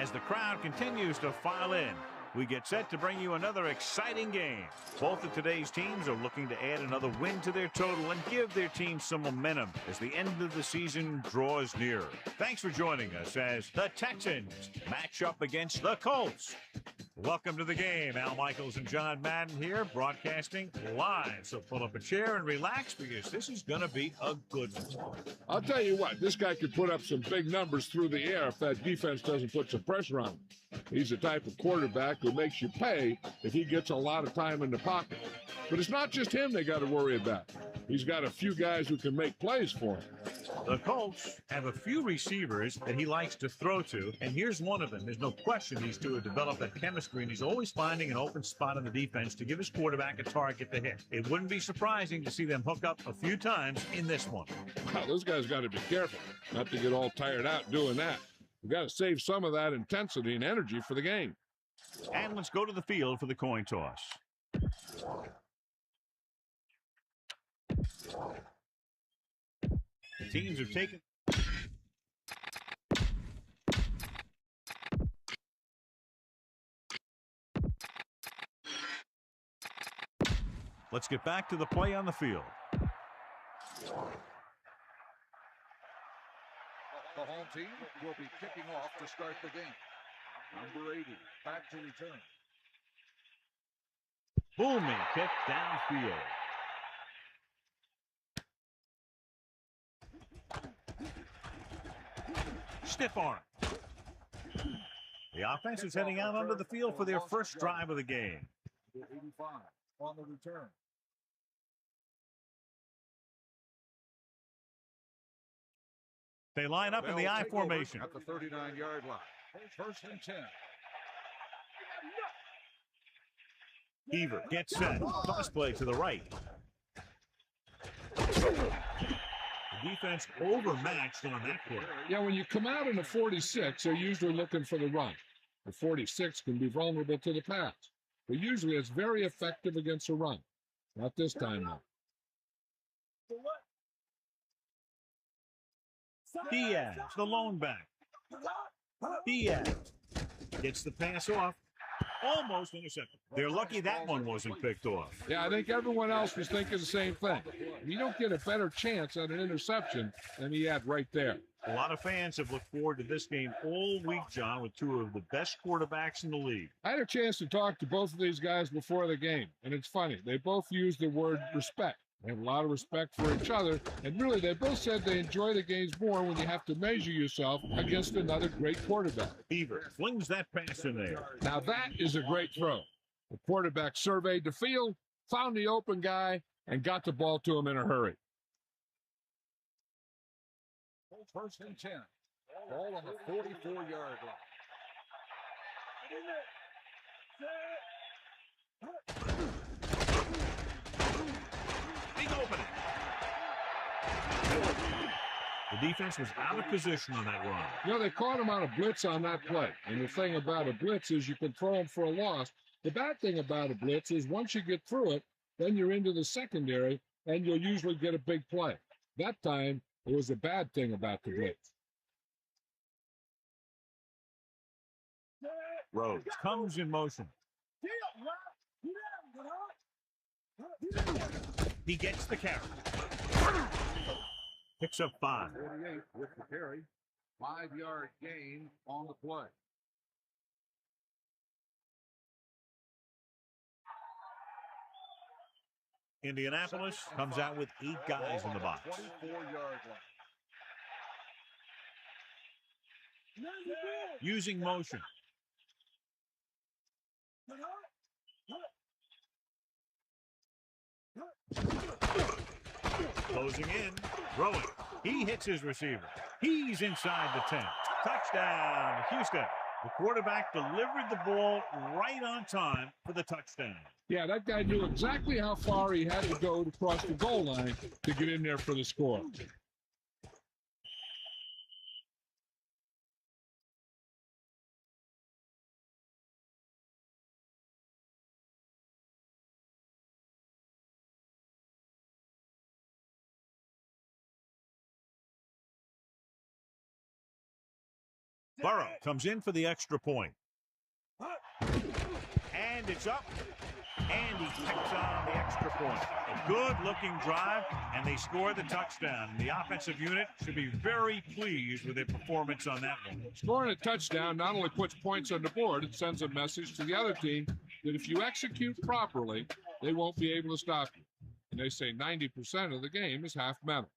As the crowd continues to file in, we get set to bring you another exciting game. Both of today's teams are looking to add another win to their total and give their team some momentum as the end of the season draws nearer. Thanks for joining us as the Texans match up against the Colts. Welcome to the game. Al Michaels and John Madden here, broadcasting live. So pull up a chair and relax because this is going to be a good one. I'll tell you what, this guy could put up some big numbers through the air if that defense doesn't put some pressure on him. He's the type of quarterback who makes you pay if he gets a lot of time in the pocket. But it's not just him they got to worry about. He's got a few guys who can make plays for him. The Colts have a few receivers that he likes to throw to, and here's one of them. There's no question these two have developed that chemistry, and he's always finding an open spot in the defense to give his quarterback a target to hit. It wouldn't be surprising to see them hook up a few times in this one. Wow, those guys got to be careful not to get all tired out doing that. We got to save some of that intensity and energy for the game. And let's go to the field for the coin toss. Teams have taken. Let's get back to the play on the field. The home team will be kicking off to start the game. Number 80, back to return. Booming kick downfield. Stiff arm. The offense is heading out onto the field for their first drive of the game. 85 on the return. They line up in the I formation. At the 39-yard line. First and 10. Heaver gets set. Toss play to the right. The defense overmatched on that play. Yeah, when you come out in a 46, they're usually looking for the run. The 46 can be vulnerable to the pass. But usually it's very effective against a run. Not this time, though. Diaz, the lone back. Diaz gets the pass off. Almost intercepted. They're lucky that one wasn't picked off. Yeah, I think everyone else was thinking the same thing. You don't get a better chance at an interception than he had right there. A lot of fans have looked forward to this game all week, John, with two of the best quarterbacks in the league. I had a chance to talk to both of these guys before the game, and it's funny. They both used the word respect. They have a lot of respect for each other, and really they both said they enjoy the games more when you have to measure yourself against another great quarterback. Beaver flings that pass in there. Now that is a great throw. The quarterback surveyed the field, found the open guy, and got the ball to him in a hurry. First and 10. Ball on the 44-yard line. Big opening. The defense was out of position on that run. You know, they caught him on a blitz on that play. And the thing about a blitz is you can throw him for a loss. The bad thing about a blitz is once you get through it, then you're into the secondary, and you'll usually get a big play. That time, it was a bad thing about the blitz. Rhodes comes in motion. He gets the carry. Picks up 5. 48 with the carry. 5-yard gain on the play. Indianapolis comes out with 8 guys in the box. 24-yard line. Using motion. Closing in. Throwing. He hits his receiver. He's inside the 10. Touchdown, Houston. The quarterback delivered the ball right on time for the touchdown. Yeah, that guy knew exactly how far he had to go to cross the goal line to get in there for the score. Burrow comes in for the extra point. And it's up. And he picks on the extra point. A good-looking drive, and they score the touchdown. The offensive unit should be very pleased with their performance on that one. Scoring a touchdown not only puts points on the board, it sends a message to the other team that if you execute properly, they won't be able to stop you. And they say 90% of the game is half mental.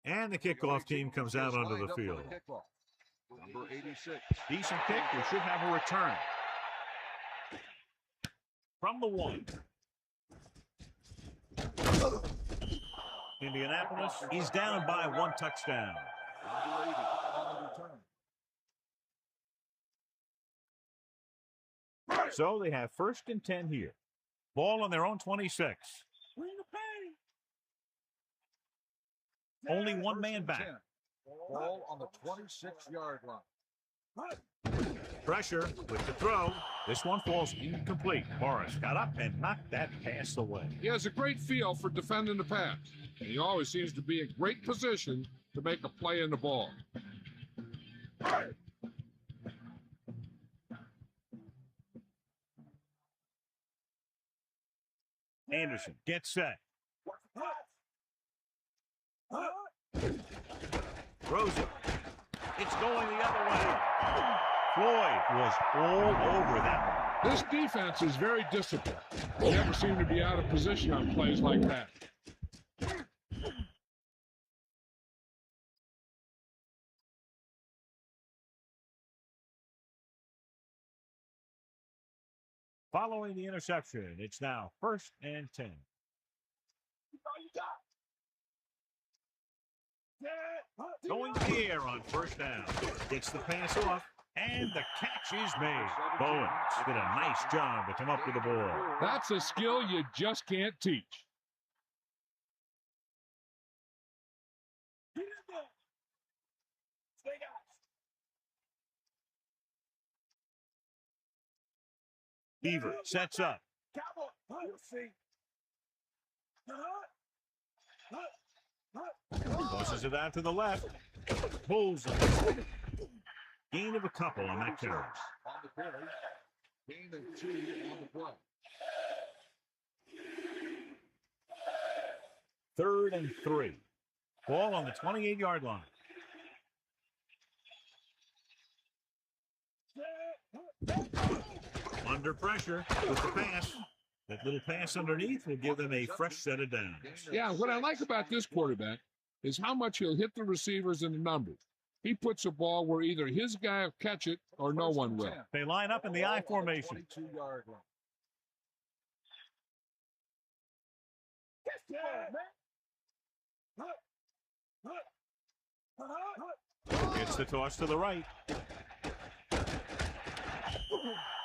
And the kickoff team comes out onto the field. Number 86. Decent kick. We should have a return. From the 1. Indianapolis is down by 1 touchdown. Number 80 on the return. So they have 1st and 10 here. Ball on their own 26. Only one man back. Ball on the 26-yard line. Pressure with the throw. This one falls incomplete. Morris got up and knocked that pass away. He has a great feel for defending the pass, and he always seems to be in great position to make a play in the ball. Anderson gets set. Throws it. It's going the other way. Floyd was all over that one. This defense is very disciplined. They never seem to be out of position on plays like that. Following the interception, it's now 1st and 10. Going to the air on 1st down. Gets the pass off, and the catch is made. Bowens did a nice job to come up with the ball. That's a skill you just can't teach. Beaver sets up. Tosses it out to the left. Pulls it. Gain of a couple on that carry. On the carry. Gain of 2 on the play. 3rd and 3. Ball on the 28-yard line. Under pressure with the pass. That little pass underneath will give them a fresh set of downs. Yeah, what I like about this quarterback is how much he'll hit the receivers in the numbers. He puts a ball where either his guy will catch it or no one will. They line up in the I formation. 22-yard line. Gets the toss to the right.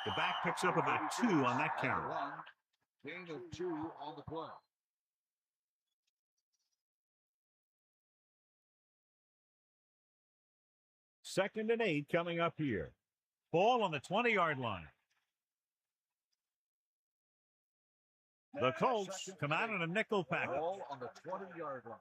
The back picks up about 2 on that carry. Gain of 2 on the play. Second and 8 coming up here. Ball on the 20-yard line. The Colts come out in a nickel package. Ball on the 20-yard line.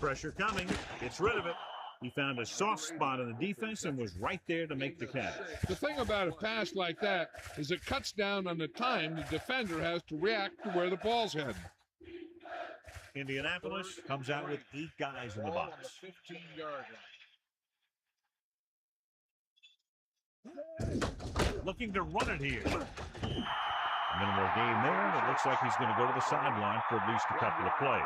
Pressure coming. Gets rid of it. He found a soft spot in the defense and was right there to make the catch. The thing about a pass like that is it cuts down on the time the defender has to react to where the ball's heading. Indianapolis comes out with 8 guys in the box. On the 15-yard line. Looking to run it here. Minimal gain there, and it looks like he's going to go to the sideline for at least a couple of plays.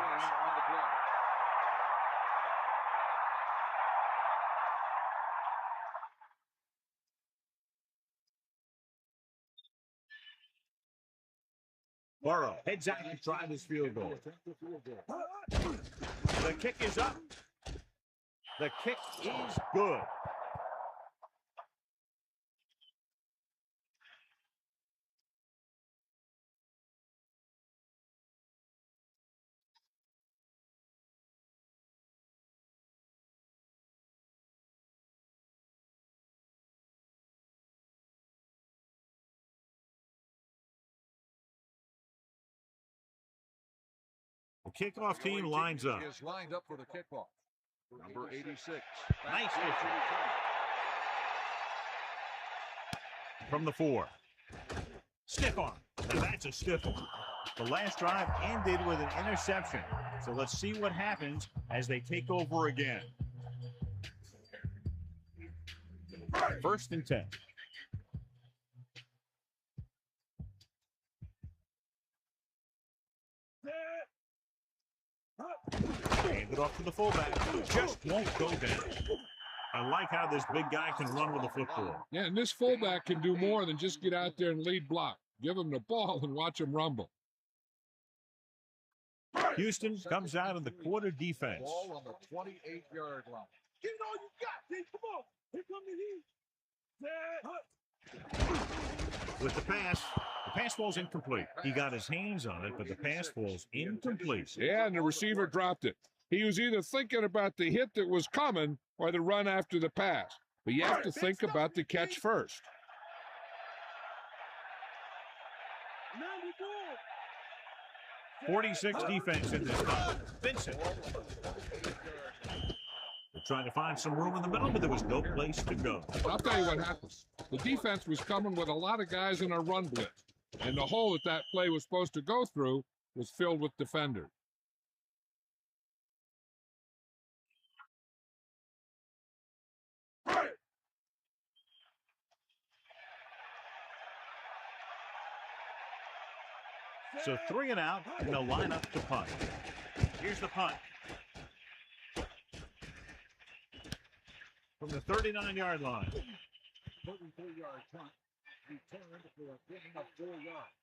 Burrow heads out to try this field goal. The kick is up. The kick is good. The kickoff team lines up. Is lined up for the kickoff. Number 86. Nice hit from the 4. Stiff arm. Now that's a stiff one. The last drive ended with an interception. So let's see what happens as they take over again. 1st and 10. Hand it off to the fullback. Just won't go down. I like how this big guy can run with the football. Yeah, and this fullback can do more than just get out there and lead block. Give him the ball and watch him rumble. Houston comes out of the quarter defense. Ball on the 28-yard line. Give it all you got, Dave. Come on. Here come the heat. With the pass ball's incomplete. He got his hands on it, but the pass ball's incomplete. Yeah, and the receiver dropped it. He was either thinking about the hit that was coming or the run after the pass. But you have to think about the catch first. 46 defense in this one. Vincent. They're trying to find some room in the middle, but there was no place to go. I'll tell you what happens. The defense was coming with a lot of guys in a run blitz, and the hole that play was supposed to go through was filled with defenders. So 3 and out, and they'll line up to punt. Here's the punt. From the 39-yard line. 34-yard punt. Returned for a gain of 4 yards.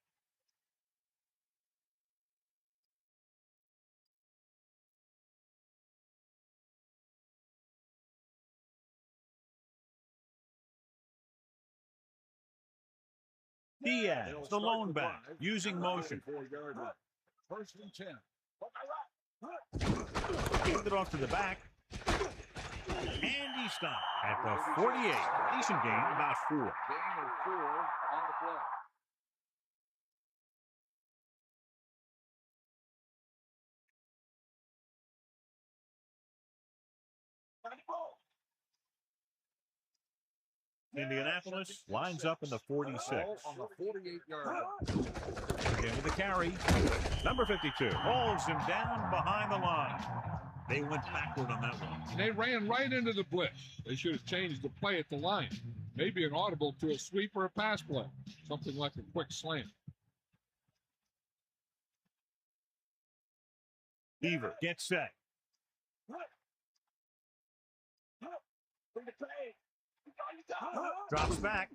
Diaz, the lone back, using motion. 1st and 10. Handed it off to the back. And he stopped at the 48. Decent gain, about 4. Gain of 4 on the play. Indianapolis lines up in the 46. On the 48-yard line. Again with the carry. Number 52 holds him down behind the line. They went backward on that one. And they ran right into the blitz. They should have changed the play at the line. Maybe an audible to a sweep or a pass play. Something like a quick slant. Beaver gets set. Drops back.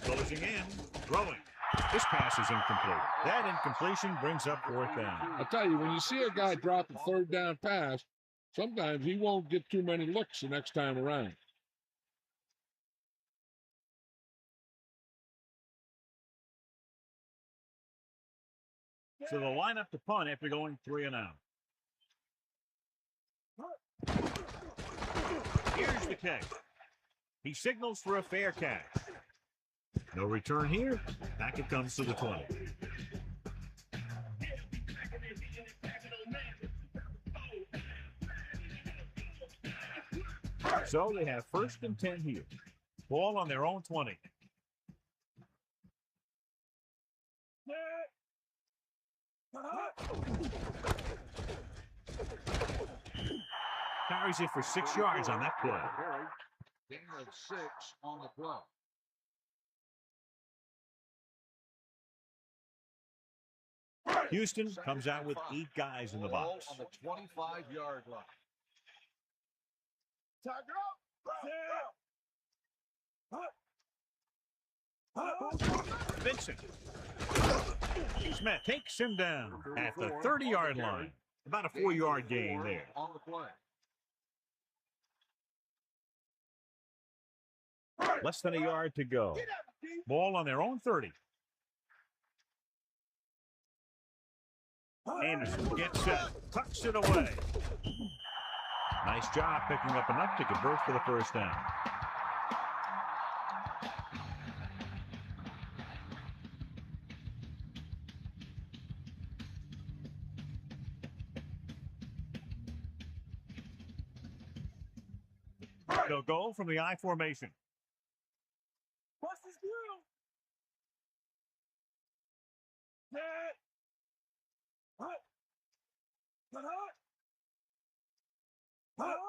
Closing in. Throwing. This pass is incomplete. That incompletion brings up 4th down. I'll tell you, when you see a guy drop a 3rd down pass, sometimes he won't get too many looks the next time around. So they'll line up to punt after going 3 and out. Here's the kick. He signals for a fair catch. No return here. Back it comes to the 20. So they have 1st and 10 here. Ball on their own 20. Carries it for 6 yards on that play. Gain of 6 on the play. Houston comes out with 8 guys in the box. On the 25-yard line. Vincent. Smith takes him down at the 30-yard line. About a 4-yard gain there. On the play. Less than a yard to go. Ball on their own 30. Anderson gets set, tucks it away. Nice job picking up enough to convert for the 1st down. They'll go from the I formation.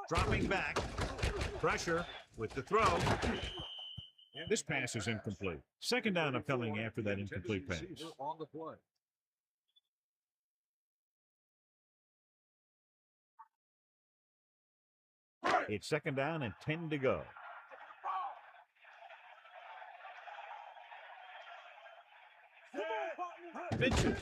Dropping back. Pressure with the throw. This pass is incomplete. Second down upcoming after that incomplete pass. On the play. It's second down and 10 to go. Vincent.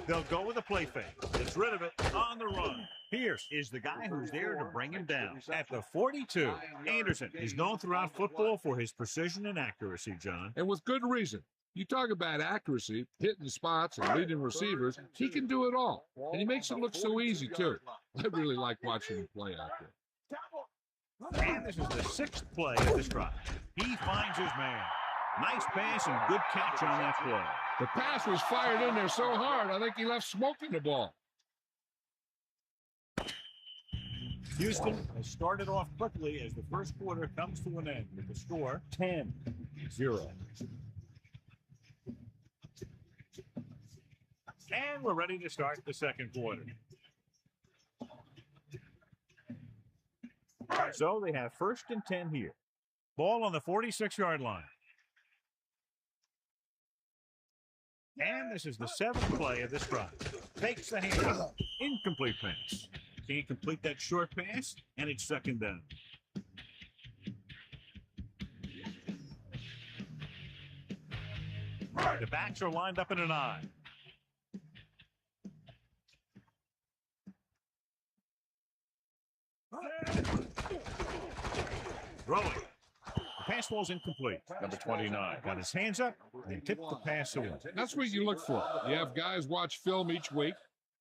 They'll go with a play fake. Gets rid of it on the run. Pierce is the guy who's there to bring him down. At the 42, Anderson is known throughout football for his precision and accuracy, John. And with good reason. You talk about accuracy, hitting spots, and leading receivers. He can do it all. And he makes it look so easy, too. I really like watching him play out there. And this is the sixth play of this drive. He finds his man. Nice pass and good catch on that play. The pass was fired in there so hard, I think he left smoke in the ball. Houston has started off quickly as the first quarter comes to an end with the score 10-0. And we're ready to start the second quarter. So they have first and 10 here. Ball on the 46-yard line. And this is the seventh play of this drive. Takes the handoff. Incomplete pass. Can't complete that short pass, and it's second down. The backs are lined up in an I. Throwing. The pass ball's incomplete. Number 29 got his hands up and tipped the pass away. That's what you look for. You have guys watch film each week.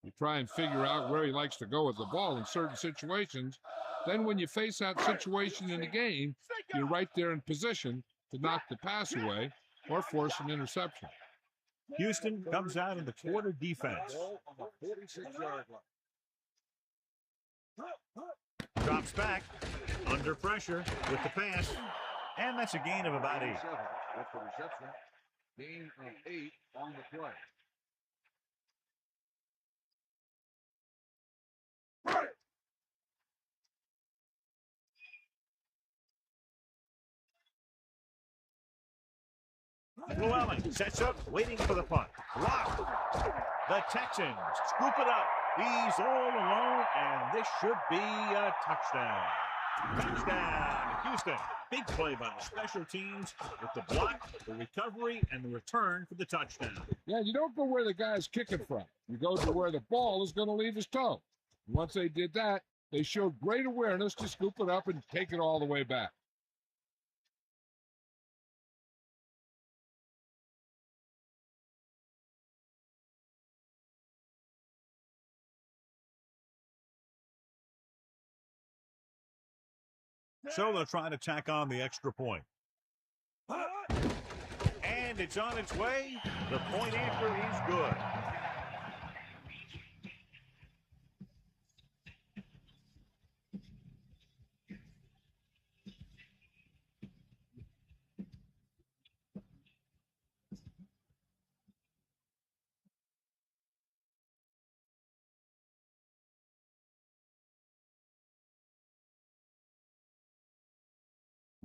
You try and figure out where he likes to go with the ball in certain situations. Then when you face that situation in the game, you're right there in position to knock the pass away or force an interception. Houston comes out in the quarter defense. On the 46-yard line. Drops back, under pressure with the pass, and that's a gain of about 8. With the reception, gain of 8 on the play. Llewellyn sets up, waiting for the punt. Blocked. The Texans scoop it up. He's all alone, and this should be a touchdown. Touchdown, Houston. Big play by the special teams with the block, the recovery, and the return for the touchdown. Yeah, you don't go where the guy's kicking from. You go to where the ball is going to leave his toe. Once they did that, they showed great awareness to scoop it up and take it all the way back. So they'll try to tack on the extra point. And it's on its way. The point after is good.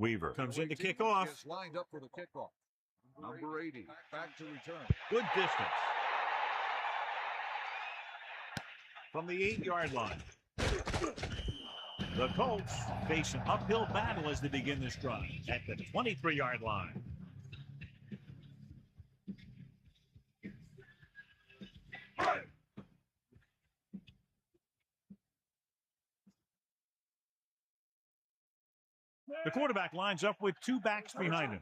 Weaver comes in to kick off. Is lined up for the kickoff. Number 80, back to return. Good distance. From the 8-yard line. The Colts face an uphill battle as they begin this drive at the 23-yard line. The quarterback lines up with 2 backs behind him.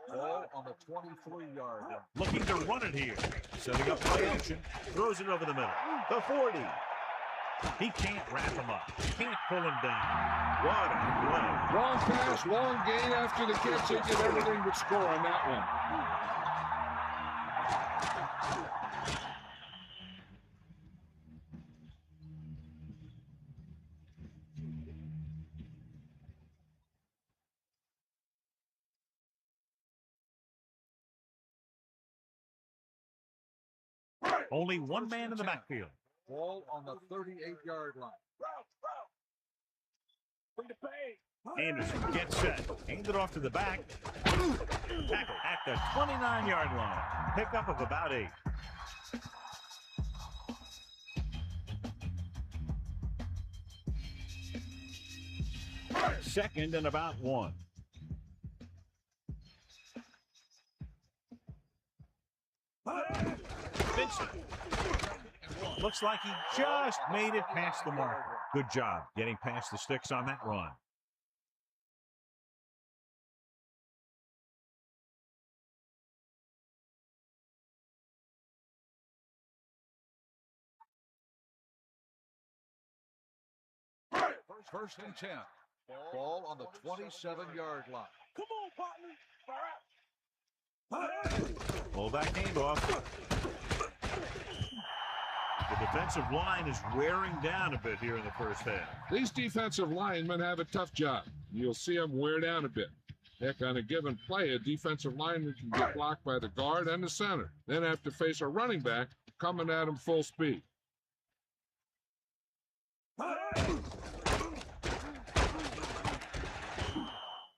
Ball on the 23-yard line. Looking to run it here. Setting up play action. Throws it over the middle. The 40. He can't wrap him up. Can't pull him down. What a play. Long pass, long gain after the catch. They did everything but score on that one. Only one man in the backfield. Ball on the 38-yard line. Anderson gets set. Aimed it off to the back. Tackle at the 29-yard line. Pickup of about 8. Second and about 1. Vincent. Looks like he just made it past the marker. Good job getting past the sticks on that run. First and 10. Ball on the 27-yard line. Come on, partner. Pull that game off. The defensive line is wearing down a bit here in the first half. These defensive linemen have a tough job. You'll see them wear down a bit. Heck, on a given play, a defensive lineman can get blocked by the guard and the center, then have to face a running back coming at him full speed.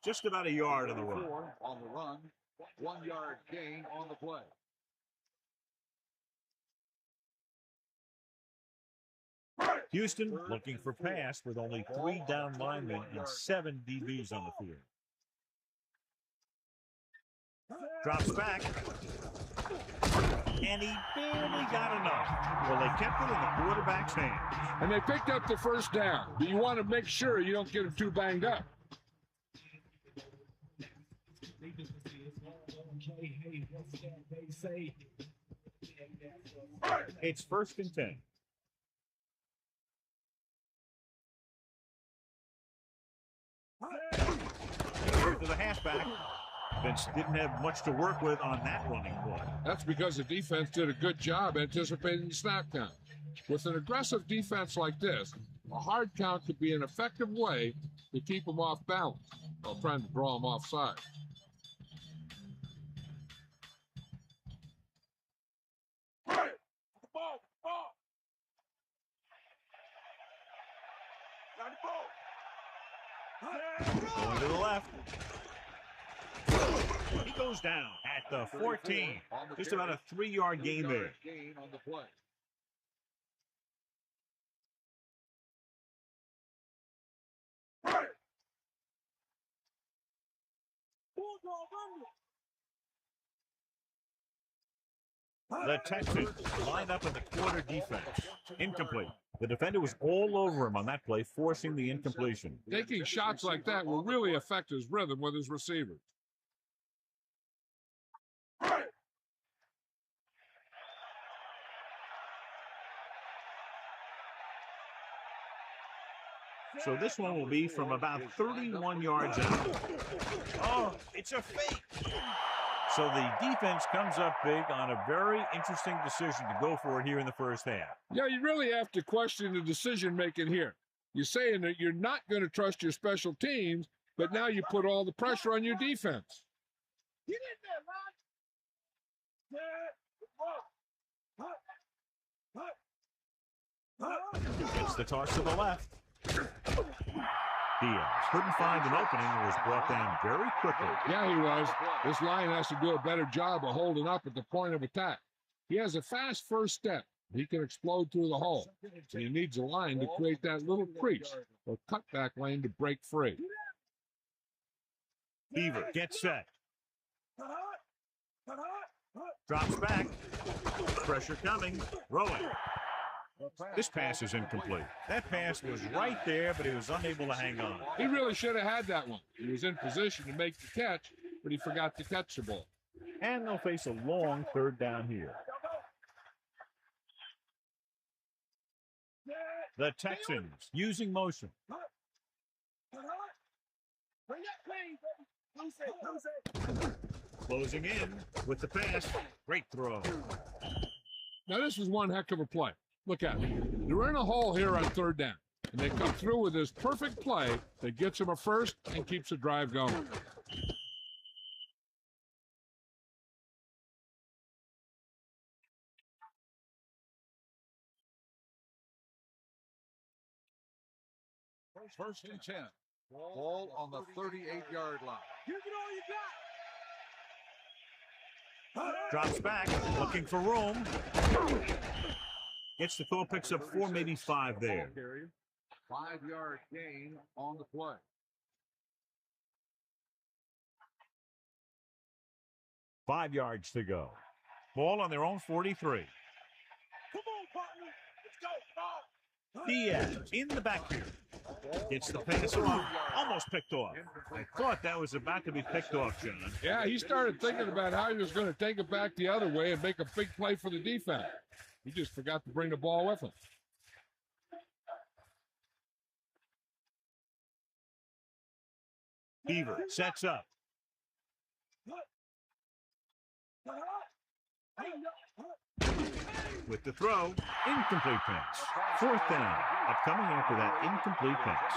Just about a yard on the run. On the run, 1-yard gain on the play. Houston looking for pass with only 3 down linemen and 7 DBs on the field. Drops back. And he barely got enough. Well, they kept it in the quarterback's hands. And they picked up the first down, but you want to make sure you don't get them too banged up. It's first and 10. Here to the halfback. Vince didn't have much to work with on that running play. That's because the defense did a good job anticipating the snap count. With an aggressive defense like this, a hard count could be an effective way to keep them off balance while trying to draw them offside. Going to the left. He goes down at the 14. Just about a 3-yard gain there. Gain on the play. The Texans line up in the quarter defense. Incomplete. The defender was all over him on that play, forcing the incompletion. Taking shots like that will really affect his rhythm with his receivers. So this one will be from about 31 yards out. Oh, it's a fake. So the defense comes up big on a very interesting decision to go for it here in the first half. Yeah, you really have to question the decision-making here. You're saying that you're not going to trust your special teams, but now you put all the pressure on your defense. Get in there, man. Gets the toss to the left. Diaz couldn't find an opening and was brought down very quickly. Yeah, he was. This line has to do a better job of holding up at the point of attack. He has a fast first step. He can explode through the hole. So he needs a line to create that little crease or cutback lane to break free. Beaver gets set. Drops back. Pressure coming. Rolling. This pass is incomplete. That pass was right there, but he was unable to hang on. He really should have had that one. He was in position to make the catch, but he forgot to catch the ball. And they'll face a long third down here. The Texans using motion. Closing in with the pass. Great throw. Now, this was one heck of a play. Look at it. They're in a hole here on third down, and they come through with this perfect play that gets them a first and keeps the drive going. First and 10. Ball on the 38-yard line. Give it all you got. Drops back, looking for room. Gets the throw, picks up 4, maybe 5 there. 5-yard gain on the play. Five yards to go. Ball on their own 43. Come on, partner. Let's go. Ball. Diaz in the backfield. Gets the pass off. Almost picked off. I thought that was about to be picked off, John. Yeah, he started thinking about how he was going to take it back the other way and make a big play for the defense. He just forgot to bring the ball with him. Beaver sets up. With the throw, incomplete pass. Fourth down, upcoming after that incomplete pass.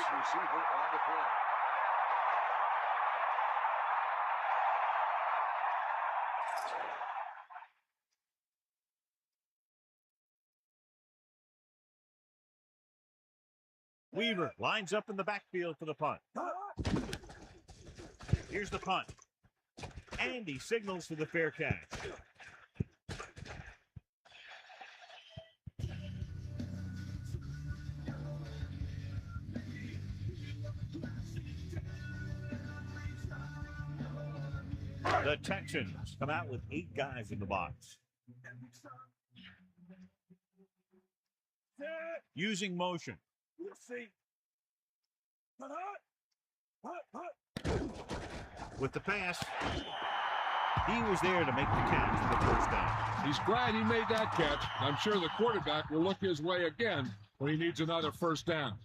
Weaver lines up in the backfield for the punt. Here's the punt. And he signals for the fair catch. The Texans come out with 8 guys in the box. Using motion. We'll see. With the pass, he was there to make the catch for the first down. He's glad he made that catch. I'm sure the quarterback will look his way again when he needs another first down.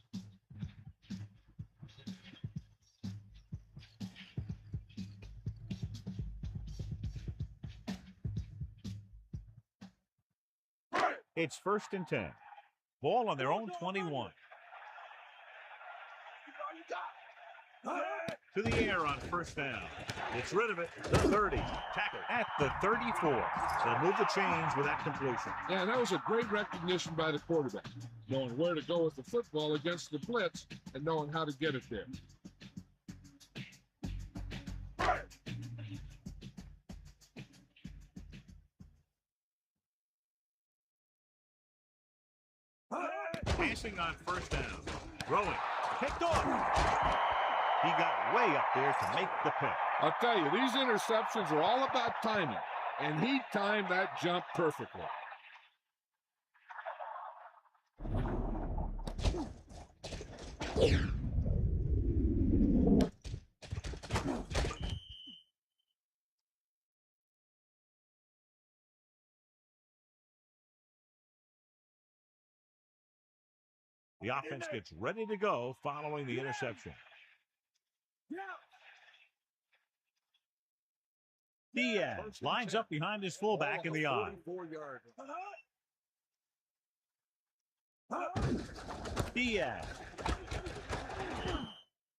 It's first and 10. Ball on their own 21. To the air on first down. It's rid of it. The 30. Tackle at the 34. They'll move the chains with that completion. Yeah, that was a great recognition by the quarterback, knowing where to go with the football against the blitz and knowing how to get it there. Passing on first down. Throwing. Picked off. He got way up there to make the pick. I'll tell you, these interceptions are all about timing, and he timed that jump perfectly. The offense gets ready to go following the interception. Diaz lines up behind his fullback in the eye. Diaz.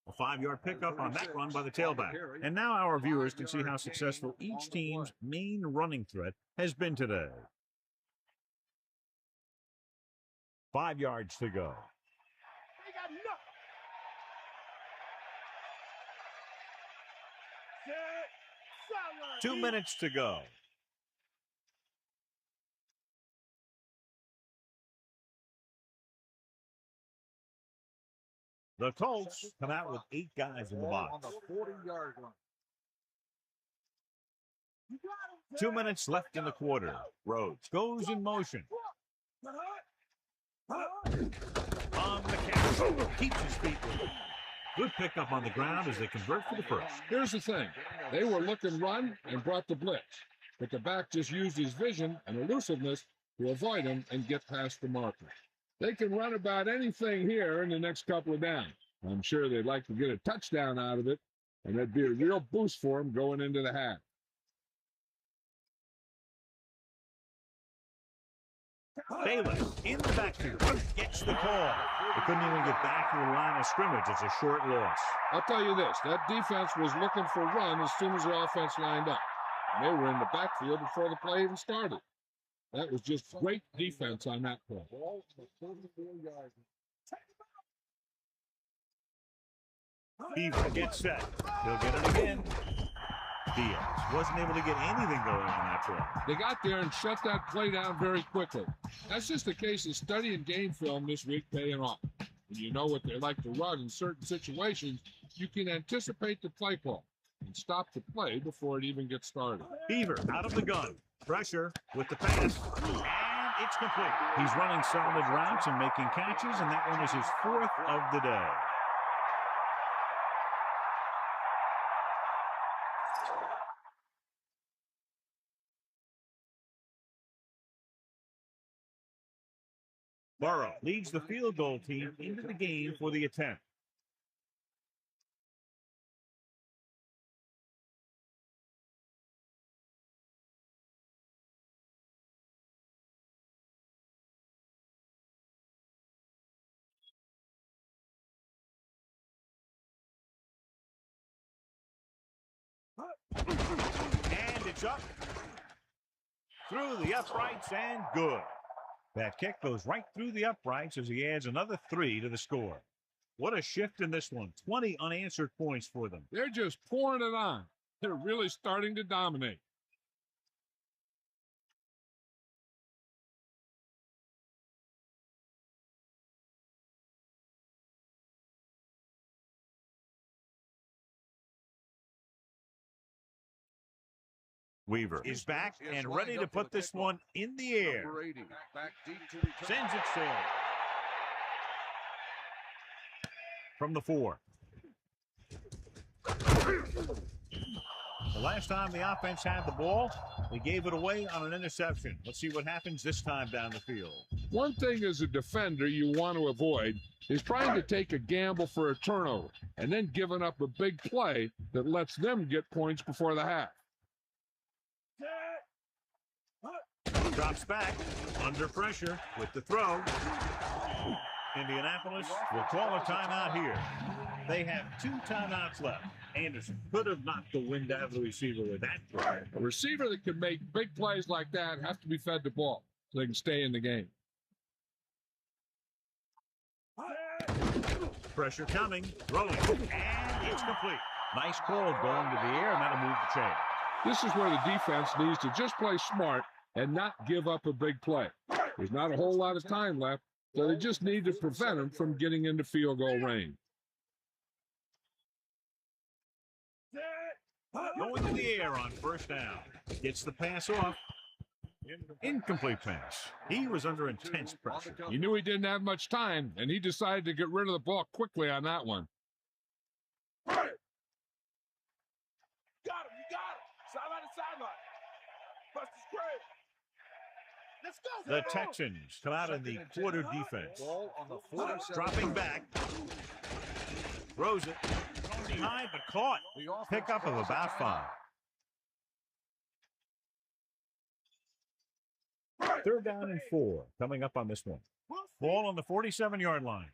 A 5-yard pickup on that run by the tailback. And now our viewers can see how successful each team's main running threat has been today. 5 yards to go. 2 minutes to go. The Colts come out with 8 guys in the box. On the 40-yard line. 2 minutes left in the quarter. Rhodes goes in motion. On the catch. Keeps his feet moving. Good pickup on the ground as they convert for the first. Here's the thing. They were looking run and brought the blitz, but the back just used his vision and elusiveness to avoid him and get past the marker. They can run about anything here in the next couple of downs. I'm sure they'd like to get a touchdown out of it, and that'd be a real boost for them going into the half. Bayless in the backfield gets the call. They couldn't even get back to the line of scrimmage. It's a short loss. I'll tell you this, that defense was looking for run as soon as the offense lined up. And they were in the backfield before the play even started. That was just great defense on that play. Beaver gets set. He'll get it again. Diaz wasn't able to get anything going on that play. They got there and shut that play down very quickly. That's just a case of studying game film this week paying off. When you know what they like to run in certain situations, you can anticipate the play call and stop the play before it even gets started. Beaver out of the gun. Pressure with the pass. And it's complete. He's running solid routes and making catches, and that one is his 4th of the day. Burrow leads the field goal team into the game for the attempt. And it's up. Through the uprights and good. That kick goes right through the uprights as he adds another 3 to the score. What a shift in this one. 20 unanswered points for them. They're just pouring it on. They're really starting to dominate. Weaver is back and ready to put this one in the air. Sends it sailing. From the 4. The last time the offense had the ball, they gave it away on an interception. Let's see what happens this time down the field. One thing as a defender you want to avoid is trying to take a gamble for a turnover and then giving up a big play that lets them get points before the half. Drops back, under pressure with the throw. Indianapolis will call a timeout here. They have 2 timeouts left. Anderson could have knocked the wind out of the receiver with that throw. A receiver that can make big plays like that has to be fed the ball so they can stay in the game. Pressure coming, throwing, and it's complete. Nice call going to the air, and that'll move the chain. This is where the defense needs to just play smart and not give up a big play. There's not a whole lot of time left, so they just need to prevent them from getting into field goal range. Going to the air on first down. Gets the pass off. Incomplete pass. He was under intense pressure. He knew he didn't have much time, and he decided to get rid of the ball quickly on that one. Got him, you got him. Sideline to sideline. Buster's great. Let's go. The Texans come out in the quarter defense. Dropping back. Throws it. Behind, but caught. Pickup of about 5. 3rd down and 4 coming up on this one. Ball on the 47-yard line.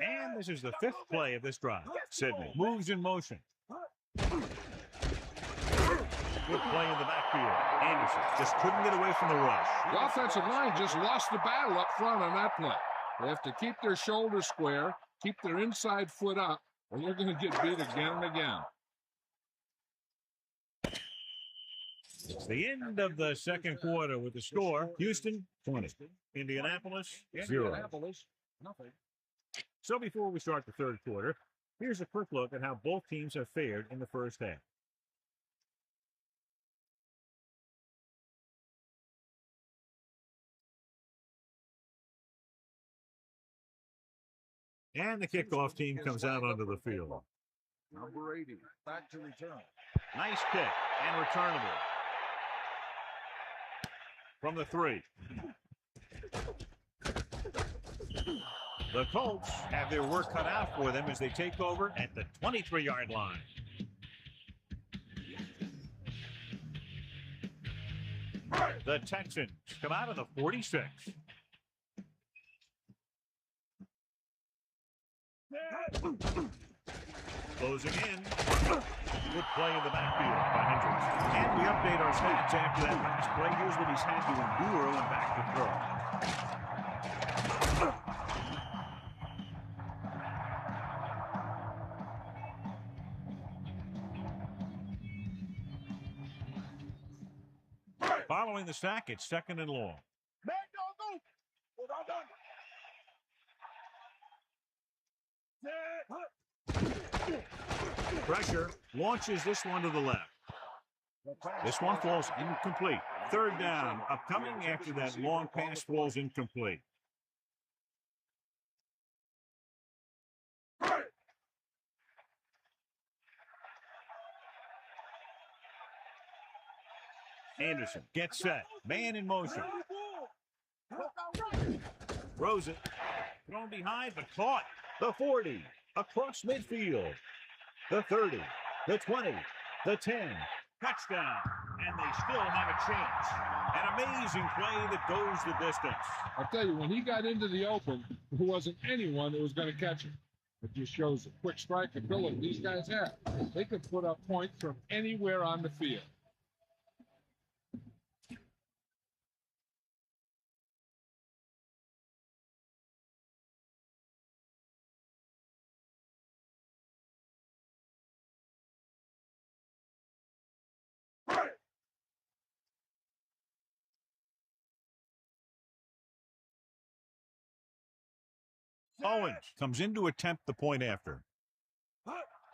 And this is the 5th play of this drive. Sidney moves in motion. Good play in the backfield. Anderson just couldn't get away from the rush. The offensive line just lost the battle up front on that play. They have to keep their shoulders square, keep their inside foot up, or they're going to get beat again and again. It's the end of the second quarter with the score. Houston, 20. Indianapolis, 0. Nothing. So before we start the third quarter, here's a quick look at how both teams have fared in the first half. And the kickoff team comes out onto the field. Number 80, back to return. Nice kick and returnable. From the 3. The Colts have their work cut out for them as they take over at the 23-yard line. The Texans come out of the 46. Closing in. Good play in the backfield by Hendricks. And we update our stats after that last play. Here's what he's had to endure and back to throw. sack. It's 2nd and long. Man, don't go. Well done. Pressure launches this one to the left. This one falls incomplete. 3rd down upcoming after that long pass falls incomplete. Anderson gets set. Man in motion. Throws it. Thrown behind, but caught. The 40. Across midfield. The 30. The 20. The 10. Touchdown. And they still have a chance. An amazing play that goes the distance. I'll tell you, when he got into the open, there wasn't anyone that was going to catch him. It just shows the quick strike ability these guys have. They can put up points from anywhere on the field. Owens comes in to attempt the point after.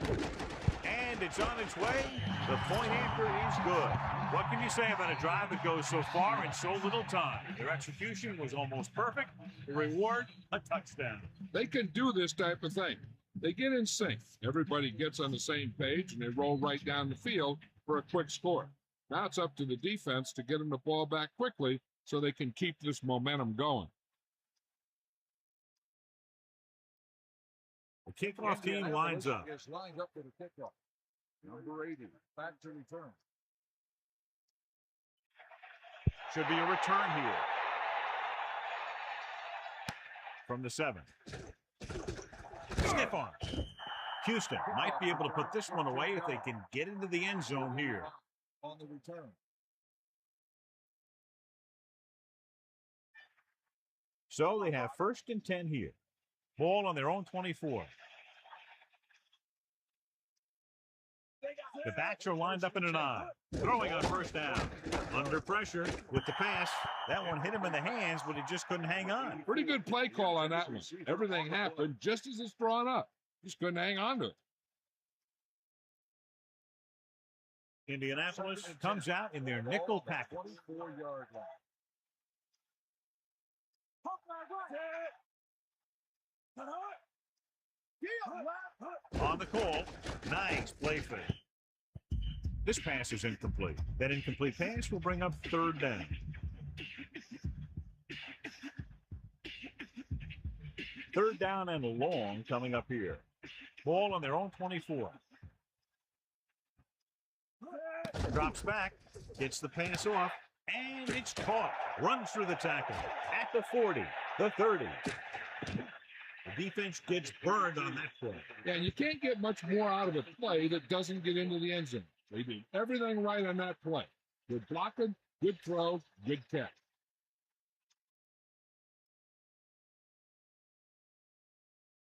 And it's on its way. The point after is good. What can you say about a drive that goes so far in so little time? Their execution was almost perfect. The reward, a touchdown. They can do this type of thing. They get in sync. Everybody gets on the same page, and they roll right down the field for a quick score. Now it's up to the defense to get them the ball back quickly so they can keep this momentum going. The kickoff team lines up. Is lined up for the kickoff. Number 80, back to return. Should be a return here. From the 7. Stiff arm. Houston might be able to put this one away if they can get into the end zone here. On the return. So they have 1st and 10 here. Ball on their own 24. The backs are lined up in an eye. Throwing on 1st down. Under pressure with the pass. That one hit him in the hands, but he just couldn't hang on. Pretty good play call on that one. Everything happened just as it's drawn up. Just couldn't hang on to it. Indianapolis comes out in their nickel package. 24-yard line. On the call, nice play fake. This pass is incomplete. That incomplete pass will bring up 3rd down. Third down and long coming up here. Ball on their own 24. Drops back, gets the pass off, and it's caught. Runs through the tackle at the 40, the 30. The defense gets burned on that play. Yeah, and you can't get much more out of a play that doesn't get into the end zone. They did everything right on that play. Good blocking, good throw, good catch.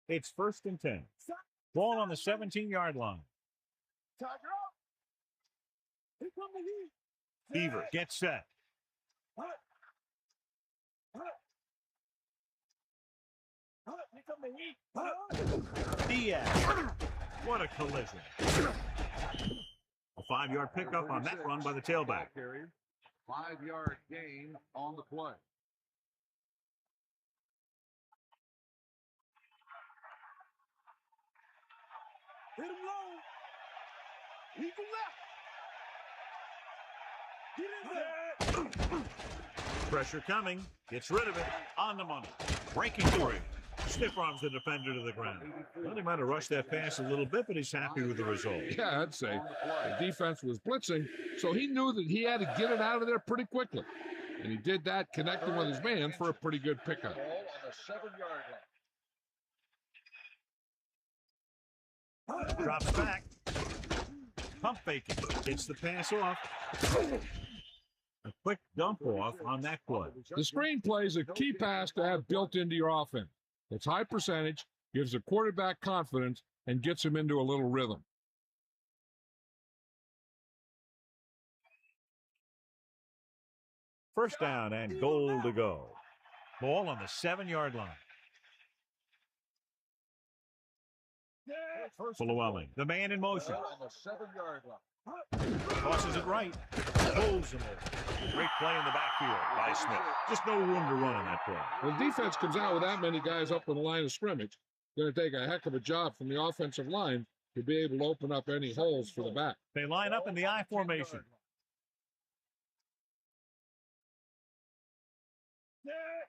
It's 1st and 10. Ball on the 17-yard line. Beaver gets set. Diaz. What a collision. A 5-yard pickup on that run by the tailback. 5-yard gain on the play. Hit him low. He can left. Get in there. Pressure coming. Gets rid of it. On the money. Breaking through. Stiff arms the defender to the ground. Well, he might have rushed that pass a little bit, but he's happy with the result. Yeah, I'd say. The defense was blitzing, so he knew that he had to get it out of there pretty quickly. And he did that, connecting with his man for a pretty good pickup. Ball on the 7-yard line. Drops back. Pump faking. Gets the pass off. A quick dump off on that play. The screenplay is a key pass to have built into your offense. It's high percentage, gives the quarterback confidence, and gets him into a little rhythm. First down and goal to go. Ball on the 7-yard line. Llewellyn, the man in motion. On the 7-yard line. Tosses it right. Pulls him over. Great play in the backfield by Smith. Just no room to run on that play. When the defense comes out with that many guys up on the line of scrimmage, it's going to take a heck of a job from the offensive line to be able to open up any holes for the back. They line up in the I formation.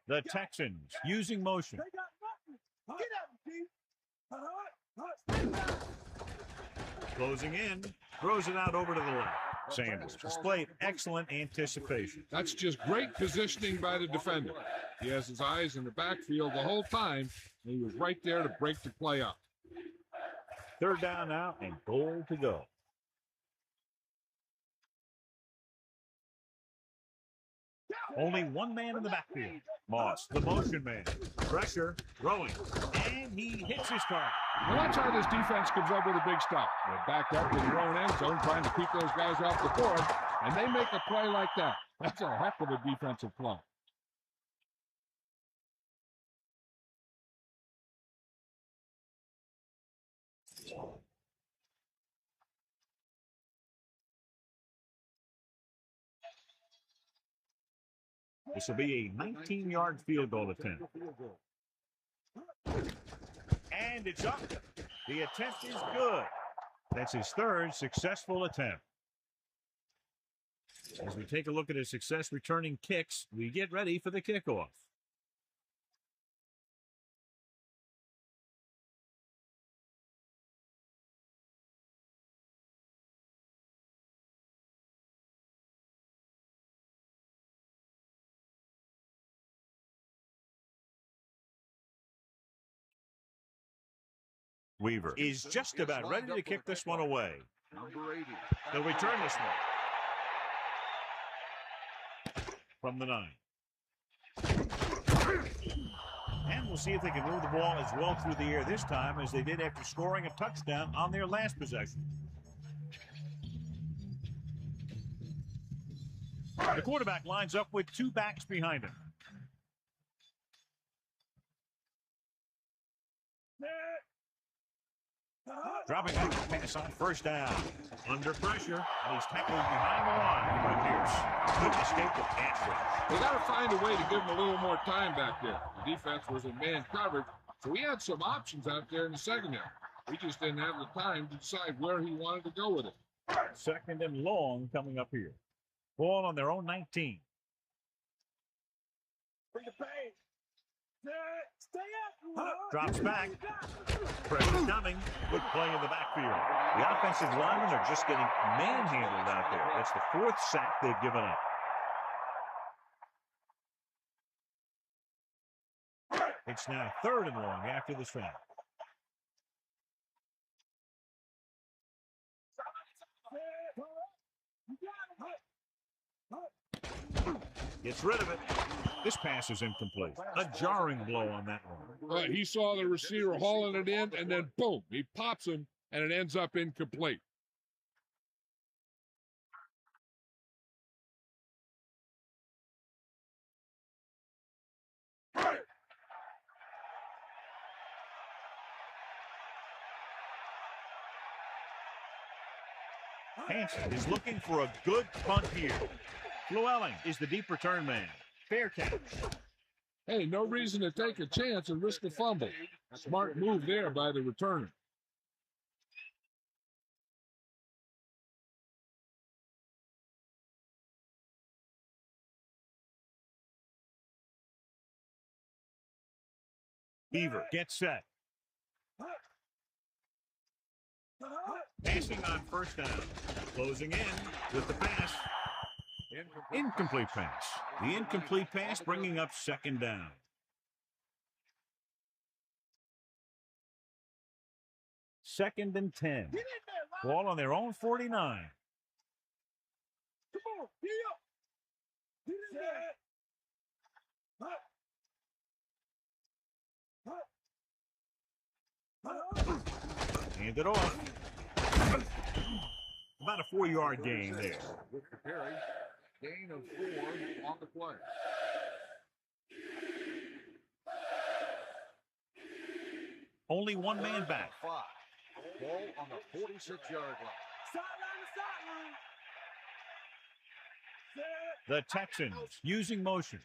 The Texans using motion. Closing in, throws it out over to the left. Sanders displayed excellent anticipation. That's just great positioning by the defender. He has his eyes in the backfield the whole time, and he was right there to break the play up. Third down now and goal to go. Only one man in the backfield. Moss, the motion man. Pressure, throwing, and he hits his target. Well, that's how this defense comes up with a big stop. They're backed up in their own end zone trying to keep those guys off the board, and they make a play like that. That's a heck of a defensive play. This will be a 19-yard field goal attempt. And it's up. The attempt is good. That's his third successful attempt. As we take a look at his success returning kicks, we get ready for the kickoff. Weaver is just about ready to kick this one away. Number 80. They'll return this one from the 9. And we'll see if they can move the ball as well through the air this time as they did after scoring a touchdown on their last possession. The quarterback lines up with 2 backs behind him. Dropping back to pass on first down. Under pressure, and he's tackled behind the line by Pierce. Couldn't escape the pass rush. They got to find a way to give him a little more time back there. The defense was in man coverage, so he had some options out there in the secondary. He just didn't have the time to decide where he wanted to go with it. Second and long coming up here. Ball on their own 19. Bring the pain. Stay up. Drops back. Pressure's coming. Good play in the backfield. The offensive linemen are just getting manhandled out there. That's the 4th sack they've given up. It's now 3rd and long after the sack. Gets rid of it. This pass is incomplete. A jarring blow on that one. He saw the receiver hauling it in, and then boom, he pops him, and it ends up incomplete. Hansen is looking for a good punt here. Llewellyn is the deep return man. Fair catch. Hey, no reason to take a chance and risk a fumble. Smart move there by the returner. Beaver gets set. Passing on first down. Closing in with the pass. Incomplete pass. The incomplete pass bringing up second down. Second and 10. Ball on their own 49. Come on, get up. Hand it off. About a 4-yard gain there. With the carry. Gain of 4 on the play. Only one man back. 5. Ball on the 46-yard line. Sideline to sideline. Set. The Texans using motion.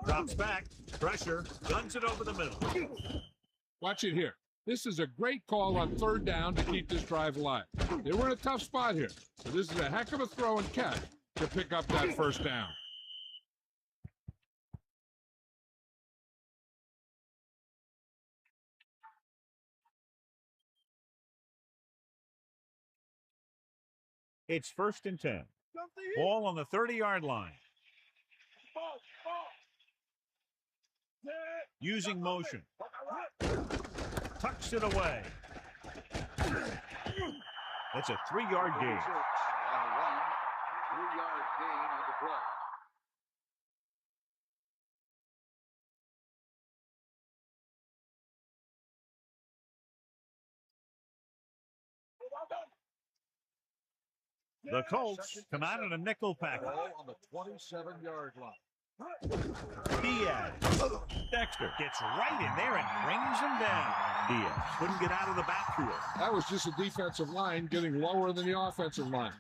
Drops back. Pressure. Guns it over the middle. Watch it here. This is a great call on third down to keep this drive alive. They were in a tough spot here, but this is a heck of a throw and catch to pick up that first down. It's 1st and 10. Ball on the 30-yard line. Ball. Set. Using motion. Tucks it away. That's a 3-yard gain. On the run. 3-yard gain on the play. The Colts come out in a nickel package. Ball on the 27-yard line. Diaz. Dexter gets right in there and brings him down. Diaz couldn't get out of the backfield. That was just a defensive line getting lower than the offensive line.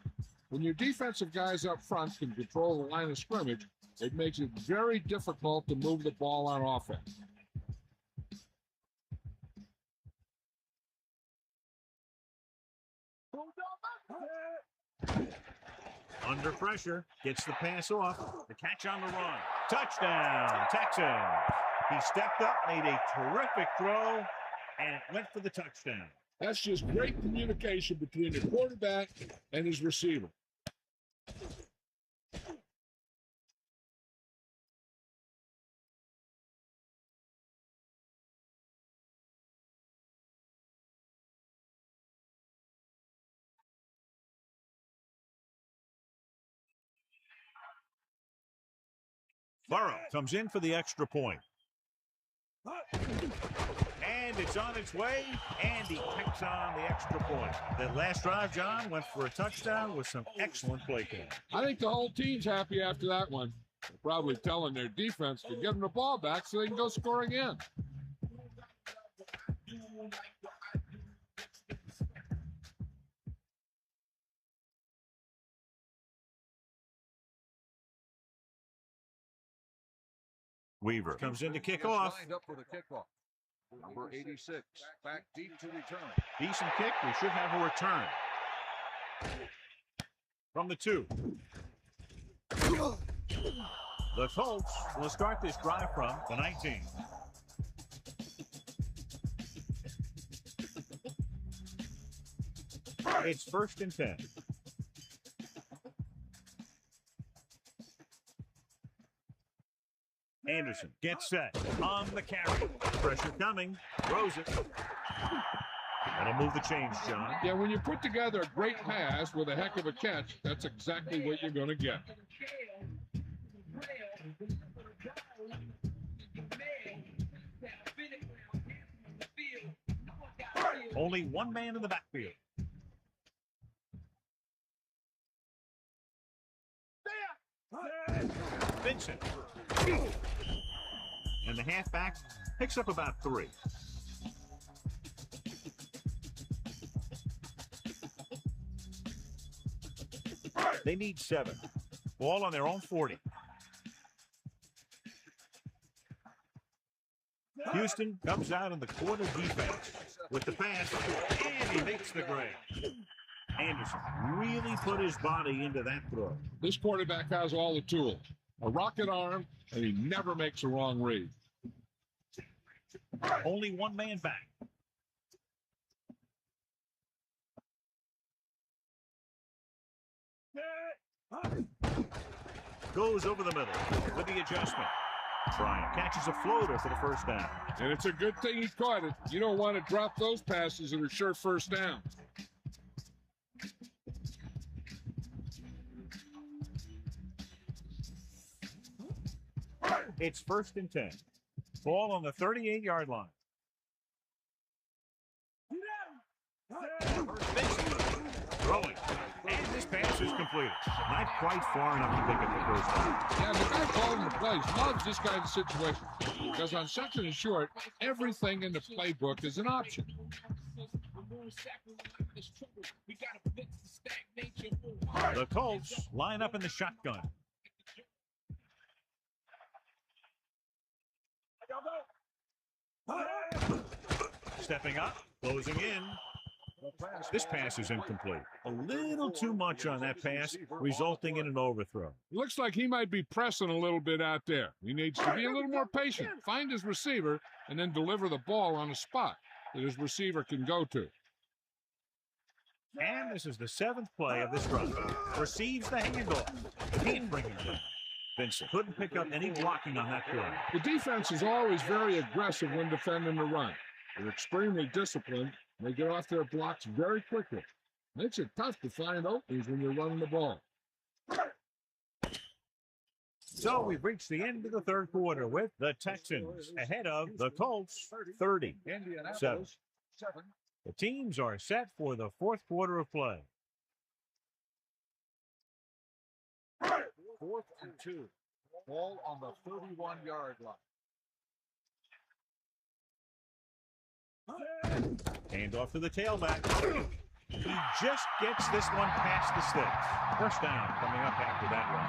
When your defensive guys up front can control the line of scrimmage, it makes it very difficult to move the ball on offense. Under pressure, gets the pass off. The catch on the run. Touchdown, Texans. He stepped up, made a terrific throw, and it went for the touchdown. That's just great communication between the quarterback and his receiver. Burrow comes in for the extra point. And it's on its way, and he takes on the extra point. That last drive, John, went for a touchdown with some excellent play calling. I think the whole team's happy after that one. They're probably telling their defense to give them the ball back so they can go score again. Weaver comes in to kick Gets off. lined up for the kickoff. Number 86, back deep to return. Decent kick. We should have a return. From the 2. The Colts will start this drive from the 19. It's 1st and 10. Anderson gets set on the carry. Pressure coming. Throws it. That'll move the change, John. Yeah, when you put together a great pass with a heck of a catch, that's exactly what you're going to get. Only one man in the backfield. Vincent. And the halfback picks up about 3. They need 7. Ball on their own 40. Houston comes out in the quarter defense with the pass, and he makes the grab. Anderson really put his body into that throw. This quarterback has all the tools. A rocket arm, and he never makes a wrong read. Only one man back. Goes over the middle with the adjustment. Bryant catches a floater for the first down. And it's a good thing he caught it. You don't want to drop those passes that are sure first down. It's 1st and 10. Ball on the 38-yard line. Throwing. is completed. Not quite far enough to pick up the first down. Yeah, the guy calling the plays loves this kind of situation because on second and short, everything in the playbook is an option. The Colts line up in the shotgun. Stepping up, closing in. This pass is incomplete. A little too much on that pass, resulting in an overthrow. Looks like he might be pressing a little bit out there. He needs to be a little more patient, find his receiver, and then deliver the ball on a spot that his receiver can go to. And this is the 7th play of this run. Receives the handoff. Can't bring him down. Vincent couldn't pick up any blocking on that play. The defense is always very aggressive when defending the run. They're extremely disciplined. They get off their blocks very quickly. Makes it tough to find openings when you're running the ball. So we've reached the end of the third quarter with the Texans ahead of the Colts 30-7. The teams are set for the fourth quarter of play. 4th and 2. Ball on the 31-yard line. Hand off to the tailback. He just gets this one past the sticks. First down coming up after that one.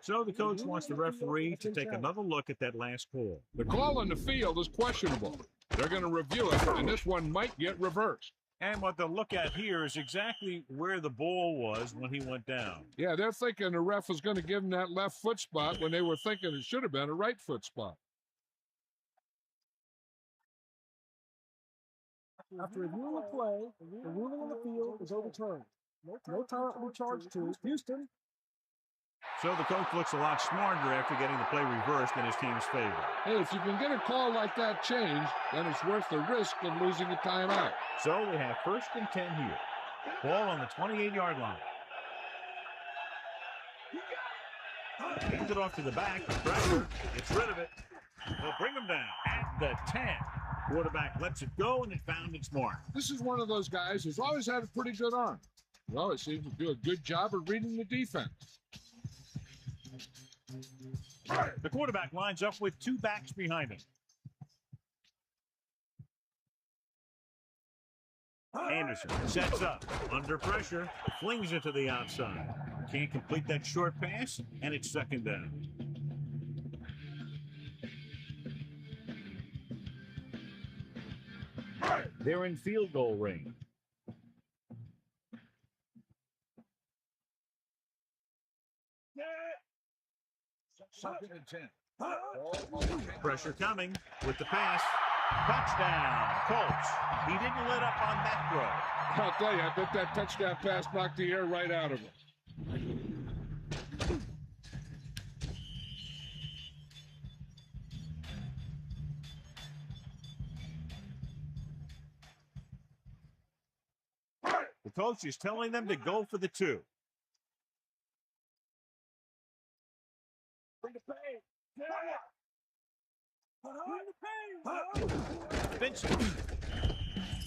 So the coach wants the referee to take another look at that last call. The call on the field is questionable. They're going to review it, and this one might get reversed. And what they'll look at here is exactly where the ball was when he went down. Yeah, they're thinking the ref was going to give him that left foot spot when they were thinking it should have been a right foot spot. After reviewing the play, the ruling on the field is overturned. No timeout will be charged to Houston. So the coach looks a lot smarter after getting the play reversed in his team's favor. Hey, if you can get a call like that changed, then it's worth the risk of losing a timeout. So they have 1st and 10 here. Ball on the 28-yard line. Hands it off to the back. Pressure. Gets rid of it. They'll bring him down at the 10. Quarterback lets it go, and it found its mark. This is one of those guys who's always had a pretty good arm. Well, he seems to do a good job of reading the defense. The quarterback lines up with 2 backs behind him. Anderson sets up, under pressure, flings it to the outside. Can't complete that short pass, and it's 2nd down. They're in field goal range. Second and 10. Ball on the 10. Pressure coming with the pass. Touchdown, Colts. He didn't let up on that throw. I'll tell you, I bet that touchdown pass knocked the air right out of him. The coach is telling them to go for the 2. Bring the pain. Vincent.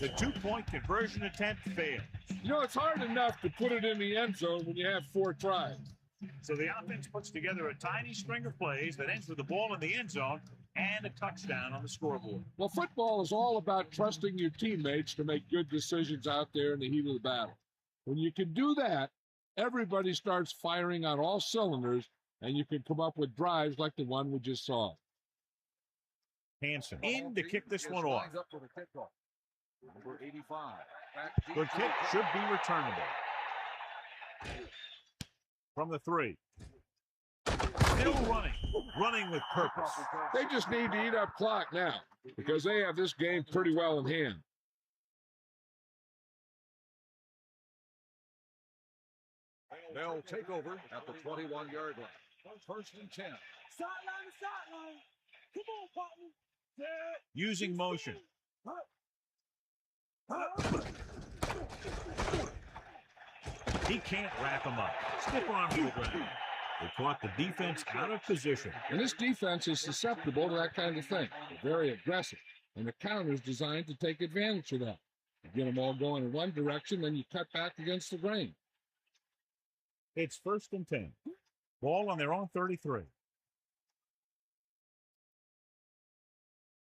The 2-point conversion attempt failed. You know, it's hard enough to put it in the end zone when you have 4 tries. So the offense puts together a tiny string of plays that ends with the ball in the end zone and a touchdown on the scoreboard. Well, football is all about trusting your teammates to make good decisions out there in the heat of the battle. When you can do that, everybody starts firing on all cylinders, and you can come up with drives like the one we just saw. Hansen in to kick this one off. Up for the kickoff. Number 85. Good kick should be returnable. From the 3. Still running with purpose. They just need to eat up clock now because they have this game pretty well in hand. They'll take over at the 21-yard line. 1st and 10. Sideline to sideline. Come on, partner. Using motion. He can't wrap him up. Stiff arm to the ground. They caught the defense out of position. And this defense is susceptible to that kind of thing. They're very aggressive, and the counter is designed to take advantage of that. You get them all going in one direction, then you cut back against the grain. It's 1st and 10. Ball on their own 33.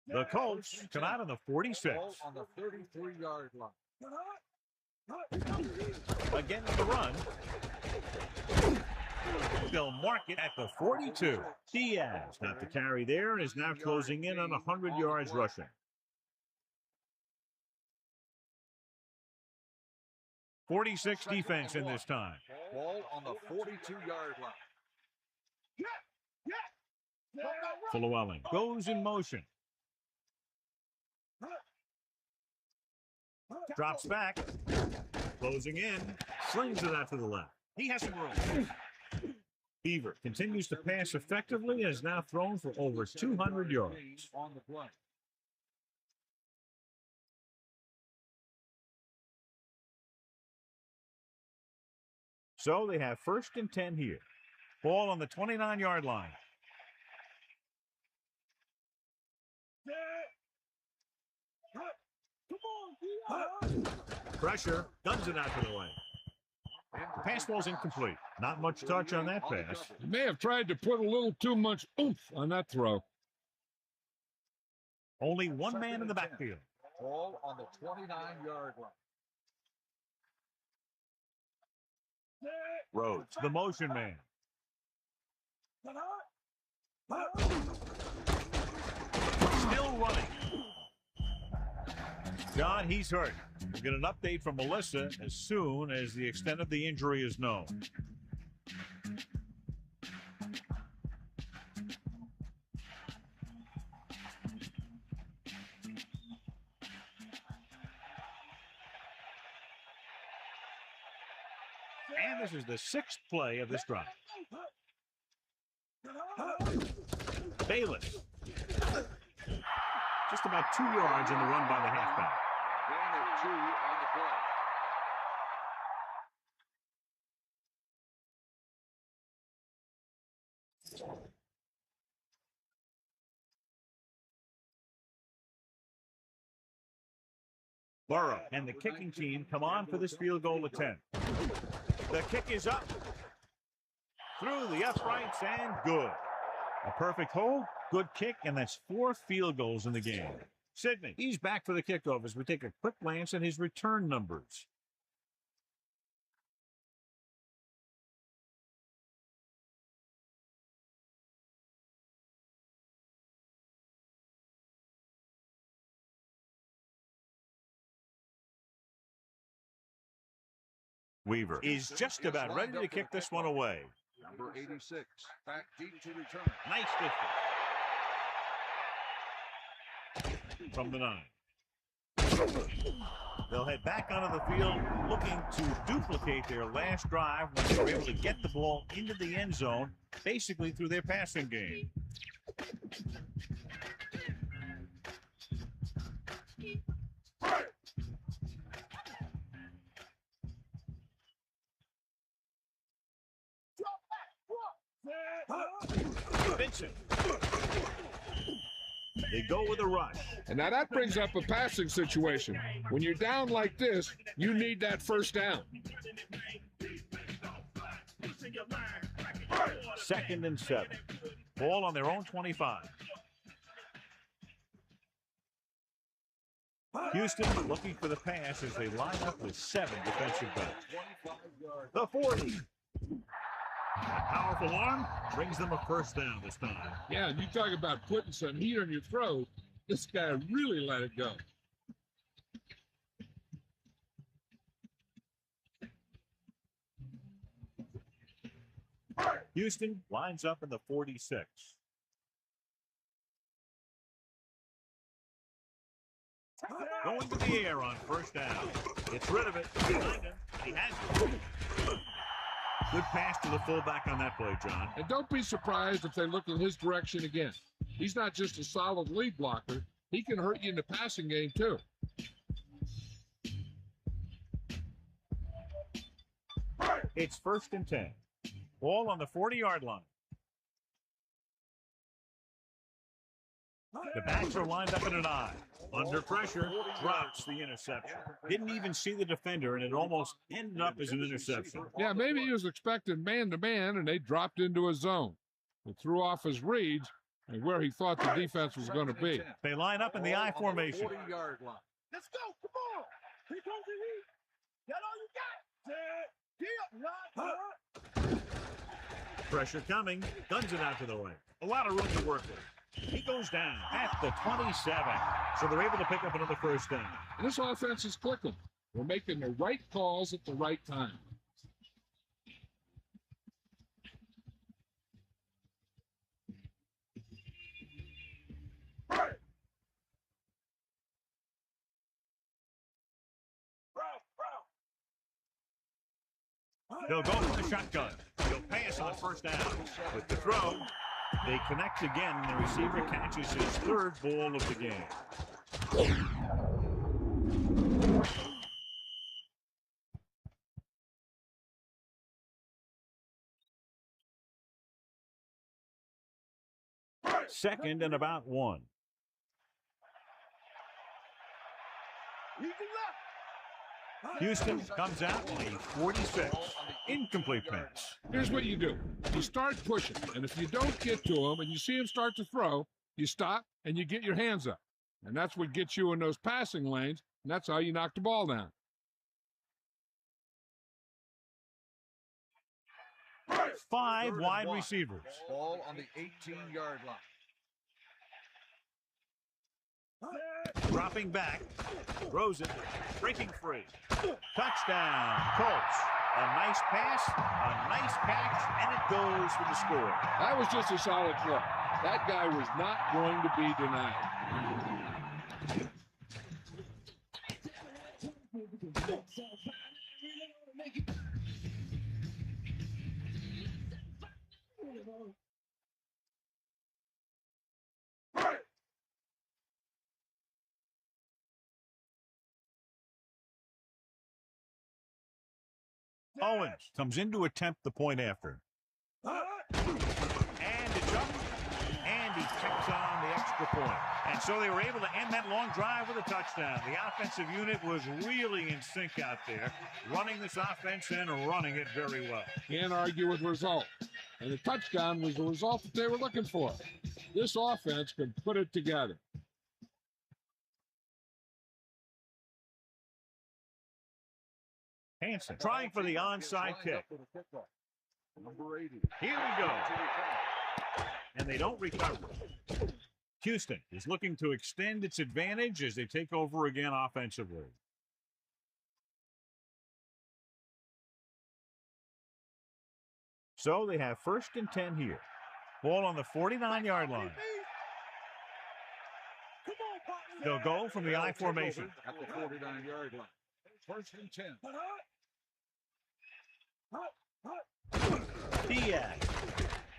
The Colts come out on the 46. Ball on the 33-yard line. Against the run. They'll mark it at the 42. Diaz got the carry there and is now closing in on 100 yards rushing. .46 defense in this time. Ball on the 42-yard line. Llewellyn goes in motion. Drops back. Closing in. Slings it out to the left. He has some room. Beaver continues to pass effectively and has now thrown for over 200 yards. On the play. So they have 1st and 10 here. Ball on the 29-yard line. Pressure, guns it out to the lane. Pass ball's incomplete. Not much touch on that pass. He may have tried to put a little too much oomph on that throw. Only one man in the backfield. Ball on the 29-yard line. Rhodes, the motion man. Still running. John, he's hurt. We'll get an update from Melissa as soon as the extent of the injury is known. And this is the 6th play of this drive. Bayless. Just about 2 yards in the run by the halfback. Gain of 2 on the play. Burrow and the kicking team come on for this field goal attempt. The kick is up. Through the uprights and good. A perfect hole, good kick, and that's 4 field goals in the game. Sidney, he's back for the kickoff as we take a quick glance at his return numbers. Weaver is just about ready to kick this one away. Number 86, back deep to return. Nice distance. From the 9. They'll head back onto the field looking to duplicate their last drive when they were able to get the ball into the end zone, basically through their passing game. Vincent. They go with a rush. And now that brings up a passing situation. When you're down like this, you need that first down. 2nd and 7. Ball on their own 25. Houston looking for the pass as they line up with 7 defensive backs. The 40. A powerful arm brings them a first down this time. Yeah, and you talk about putting some heat on your throat. This guy really let it go. Houston lines up in the 46. Going to the air on first down. Gets rid of it. Behind him. He has it. Good pass to the fullback on that play, John. And don't be surprised if they look in his direction again. He's not just a solid lead blocker. He can hurt you in the passing game, too. It's 1st and 10. Ball on the 40-yard line. The backs are lined up in an I. Under pressure, drops the interception. Didn't even see the defender, and it almost ended up as an interception. Yeah, maybe he was expecting man-to-man, and they dropped into a zone. It threw off his reads and where he thought the defense was going to be. They line up in the I formation. 40-yard line. Let's go. Come on. Here comes the heat. That all you got? Pressure coming. Guns it out to the right. A lot of room to work with. He goes down at the 27. So they're able to pick up another first down. And this offense is clicking. We're making the right calls at the right time. They'll go for the shotgun. He'll pass on first down. With the throw, they connect again, and the receiver catches his third ball of the game. Second and about 1. Houston comes out on a 46. Incomplete pass. Here's what you do. You start pushing, and if you don't get to him and you see him start to throw, you stop and you get your hands up. And that's what gets you in those passing lanes, and that's how you knock the ball down. Five wide receivers. Ball on the 18-yard line. Dropping back. Throws it. Breaking free. Touchdown, Colts. A nice pass, a nice catch, and it goes for the score. That was just a solid play. That guy was not going to be denied. Owens comes in to attempt the point after. And it's up. And he checks on the extra point. And so they were able to end that long drive with a touchdown. The offensive unit was really in sync out there, running this offense and running it very well. Can't argue with result. And the touchdown was the result that they were looking for. This offense can put it together. Hansen trying for the onside kick. Number 80. Here we go. And they don't recover. Houston is looking to extend its advantage as they take over again offensively. So they have 1st and 10 here. Ball on the 49-yard line. They'll go from the I formation. At the 49-yard line. 1st and 10. Diaz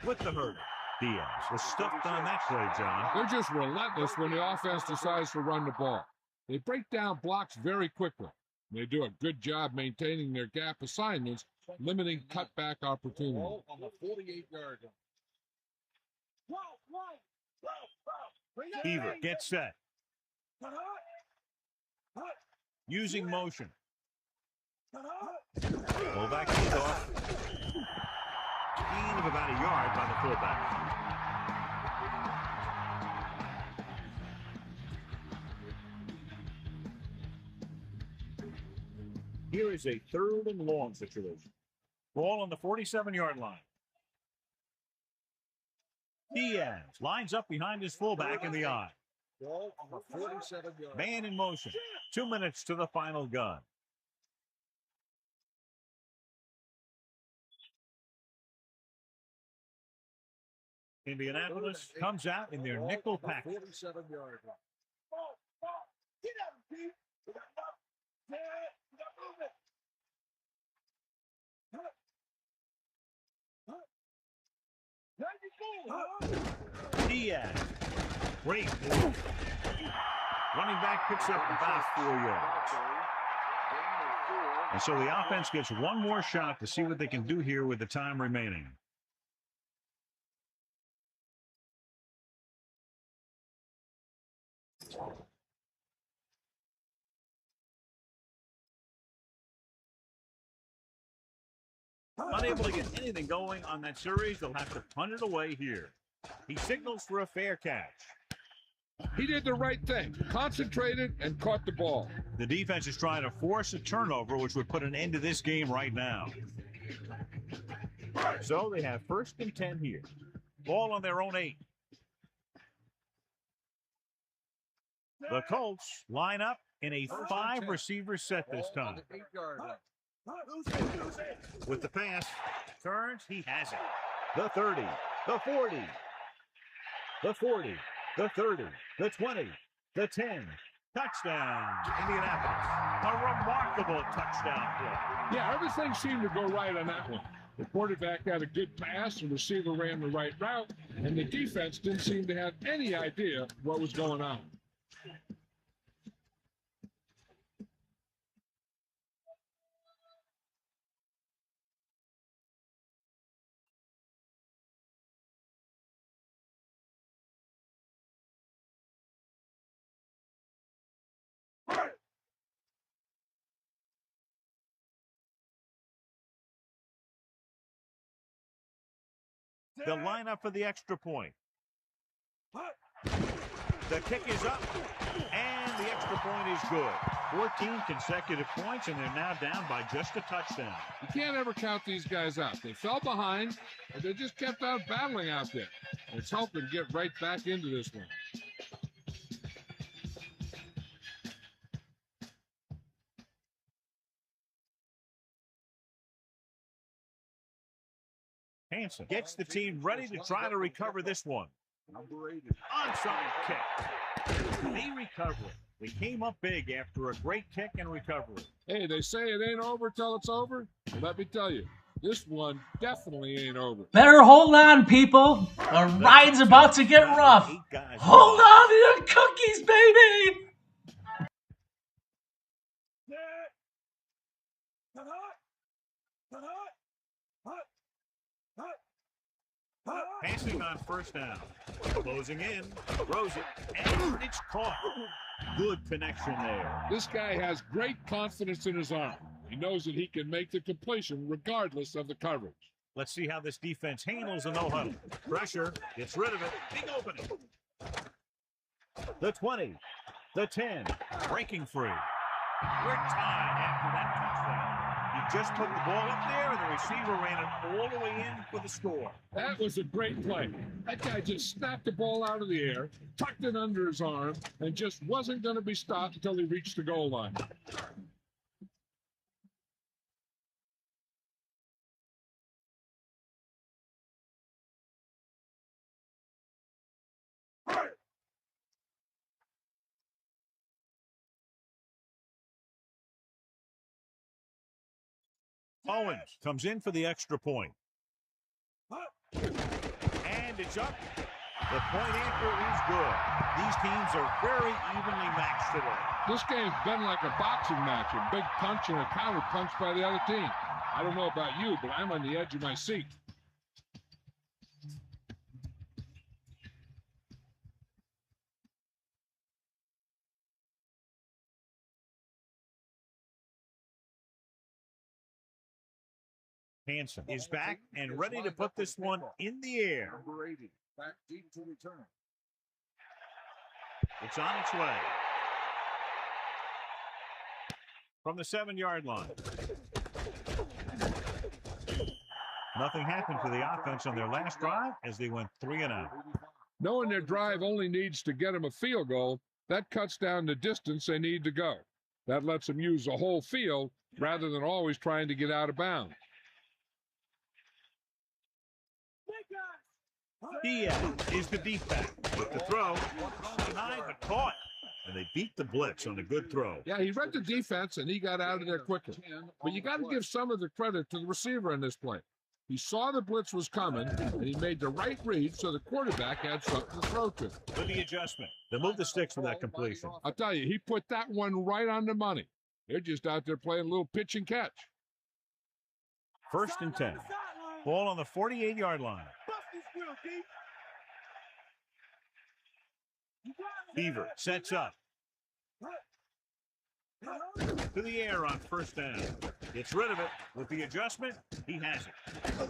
with the hurdle. Diaz was stuffed on that play, John. They're just relentless when the offense decides to run the ball. They break down blocks very quickly. They do a good job maintaining their gap assignments, limiting cutback opportunities. Ball on the 48-yard line. Heaver gets set. Using motion. Fullback handoff. Gain of about a yard by the fullback. Here is a 3rd and long situation. Ball on the 47-yard line. Diaz lines up behind his fullback in the I. Ball on the 47-yard line. Man in motion. 2 minutes to the final gun. Indianapolis comes out in their nickel package. 47-yard line. Diaz. Great move. Running back picks up about 4 yards. And so the offense gets one more shot to see what they can do here with the time remaining. Unable to get anything going on that series, they'll have to punt it away here. He signals for a fair catch. He did the right thing, concentrated and caught the ball. The defense is trying to force a turnover, which would put an end to this game right now. So they have 1st and 10 here. Ball on their own 8. The Colts line up in a 5-receiver set this time. With the pass, turns, he has it. The 30, the 40, the 40, the 30, the 20, the 10. Touchdown, Indianapolis. A remarkable touchdown play. Yeah, everything seemed to go right on that one. The quarterback had a good pass, the receiver ran the right route, and the defense didn't seem to have any idea what was going on. They'll line up for the extra point. The kick is up, and the extra point is good. 14 consecutive points, and they're now down by just a touchdown. You can't ever count these guys out. They fell behind, but they just kept on battling out there. Let's hope and get right back into this one. Hanson gets the team ready to try to recover this one. Onside kick. They recover it. They came up big after a great kick and recovery. Hey, they say it ain't over till it's over. Well, let me tell you, this one definitely ain't over. Better hold on, people. The ride's about to get rough. Hold on to your cookies, baby. Passing on 1st down. Closing in. Throws it. And it's caught. Good connection there. This guy has great confidence in his arm. He knows that he can make the completion regardless of the coverage. Let's see how this defense handles a no-huddle. Pressure. Gets rid of it. Big opening. The 20. The 10. Breaking free. We're tied after that touchdown. He just put the ball up there, and the receiver ran it all the way in for the score. That was a great play. That guy just snapped the ball out of the air, tucked it under his arm, and just wasn't going to be stopped until he reached the goal line. Owens comes in for the extra point. And it's up. The point after is good. These teams are very evenly matched today. This game's been like a boxing match, a big punch and a counter punch by the other team. I don't know about you, but I'm on the edge of my seat. Hanson is back and ready to put this one in the air. Number 80, back deep to return. It's on its way. From the 7-yard line. Nothing happened for the offense on their last drive as they went 3 and out. Knowing their drive only needs to get them a field goal, that cuts down the distance they need to go. That lets them use the whole field rather than always trying to get out of bounds. Diaz is the deep back with the throw. Denied but caught. And they beat the blitz on a good throw. Yeah, he read the defense and he got out of there quickly. But you got to give some of the credit to the receiver in this play. He saw the blitz was coming and he made the right read so the quarterback had something to throw to. With the adjustment, they move the sticks for that completion. I'll tell you, he put that one right on the money. They're just out there playing a little pitch and catch. 1st and 10. Ball on the 48-yard line. Beaver sets up. To the air on 1st down. Gets rid of it. With the adjustment, he has it.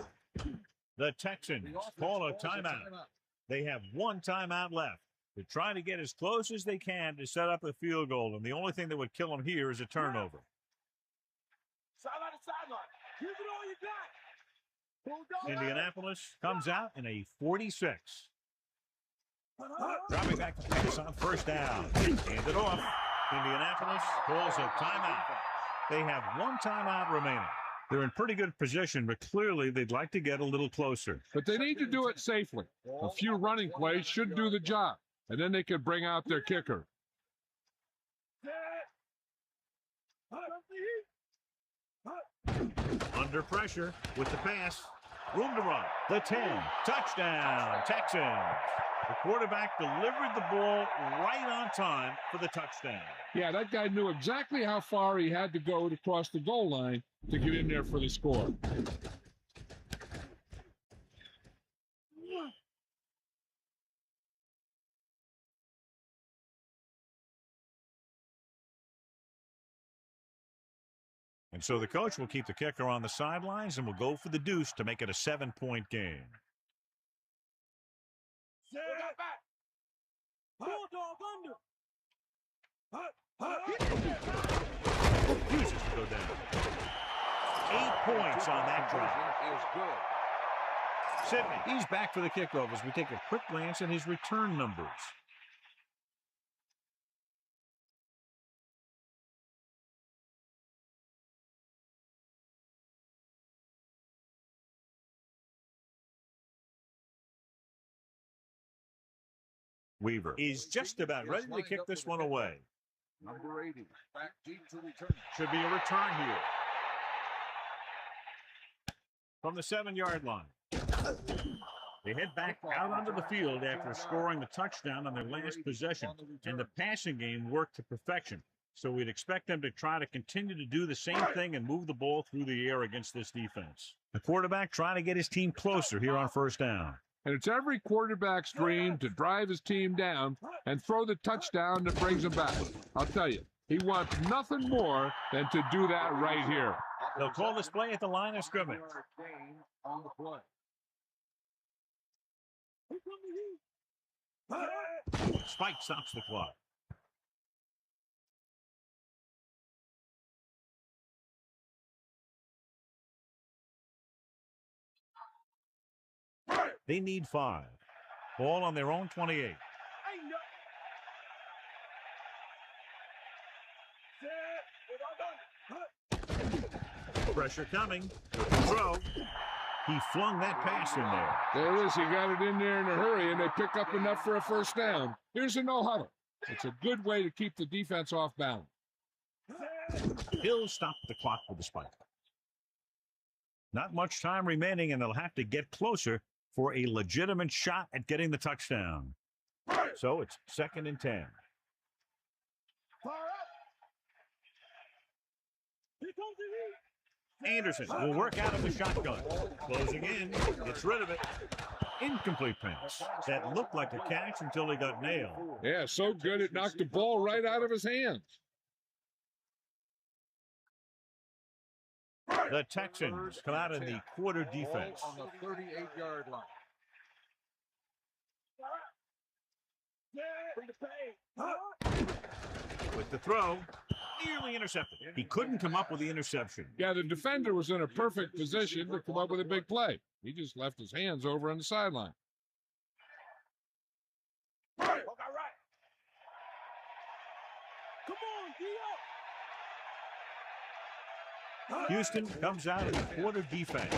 The Texans call a timeout. They have one timeout left to try to get as close as they can to set up a field goal. And the only thing that would kill them here is a turnover. Sideline to sideline. Give it all you got. Indianapolis comes out in a 46. Dropping back to pass on 1st down. Hand it off. Indianapolis calls a timeout. They have one timeout remaining. They're in pretty good position, but clearly they'd like to get a little closer. But they need to do it safely. A few running plays should do the job, and then they could bring out their kicker. Under pressure with the pass. Room to run. The 10. Touchdown, Texans. The quarterback delivered the ball right on time for the touchdown. Yeah, that guy knew exactly how far he had to go to cross the goal line to get in there for the score. And so the coach will keep the kicker on the sidelines and will go for the deuce to make it a 7-point game. Refuses to go down. 8 points on that drive. Sidney, he's back for the kickoff as we take a quick glance at his return numbers. Weaver is just about ready to kick this one away. Number 80, back deep to return. Should be a return here. From the 7-yard line. They head back out onto the field after scoring the touchdown on their last possession. And the passing game worked to perfection. So we'd expect them to try to continue to do the same thing and move the ball through the air against this defense. The quarterback trying to get his team closer here on 1st down. And it's every quarterback's dream to drive his team down and throw the touchdown that brings them back. I'll tell you, he wants nothing more than to do that right here. They'll call this play at the line of scrimmage. On the play. Spike stops the clock. They need 5. Ball on their own 28. Pressure coming. Throw. He flung that pass in there. There it is. He got it in there in a hurry, and they pick up enough for a 1st down. Here's a no-huddle. It's a good way to keep the defense off balance. He'll stop the clock with the spike. Not much time remaining, and they'll have to get closer for a legitimate shot at getting the touchdown. So it's 2nd and 10. Anderson will work out of the shotgun. Closing in, gets rid of it. Incomplete pass. That looked like a catch until he got nailed. Yeah, so good it knocked the ball right out of his hands. The Texans come out in the quarter defense. On the 38-yard line. With the throw, nearly intercepted. He couldn't come up with the interception. Yeah, the defender was in a perfect position to come up with a big play. He just left his hands over on the sideline. Houston comes out in the quarter defense.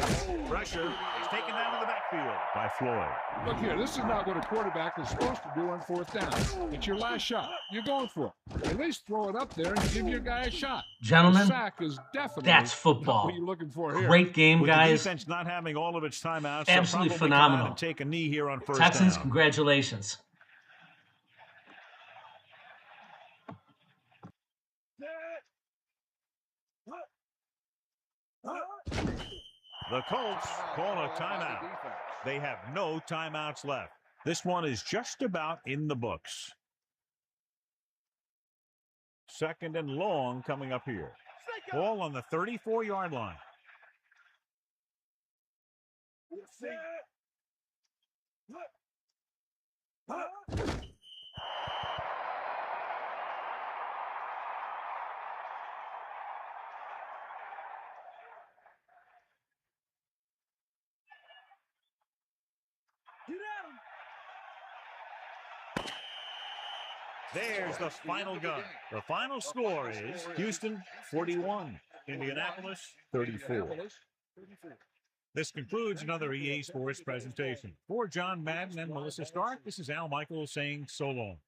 Pressure is taken down to the backfield by Floyd. Look here, this is not what a quarterback is supposed to do on 4th down. It's your last shot. You're going for it. At least throw it up there and give your guy a shot. Gentlemen, the sack is definitely that's football. what you're looking for here. Great game, With guys. The defense not having all of its timeouts, Absolutely they'll probably come out phenomenal. and take a knee here on 1st Texans, down. congratulations. The Colts call a timeout. They have no timeouts left. This one is just about in the books. Second and long coming up here. Ball on the 34-yard line. There's the final gun. The final score is Houston 41, Indianapolis 34. This concludes another EA Sports presentation. For John Madden and Melissa Stark, this is Al Michaels saying so long.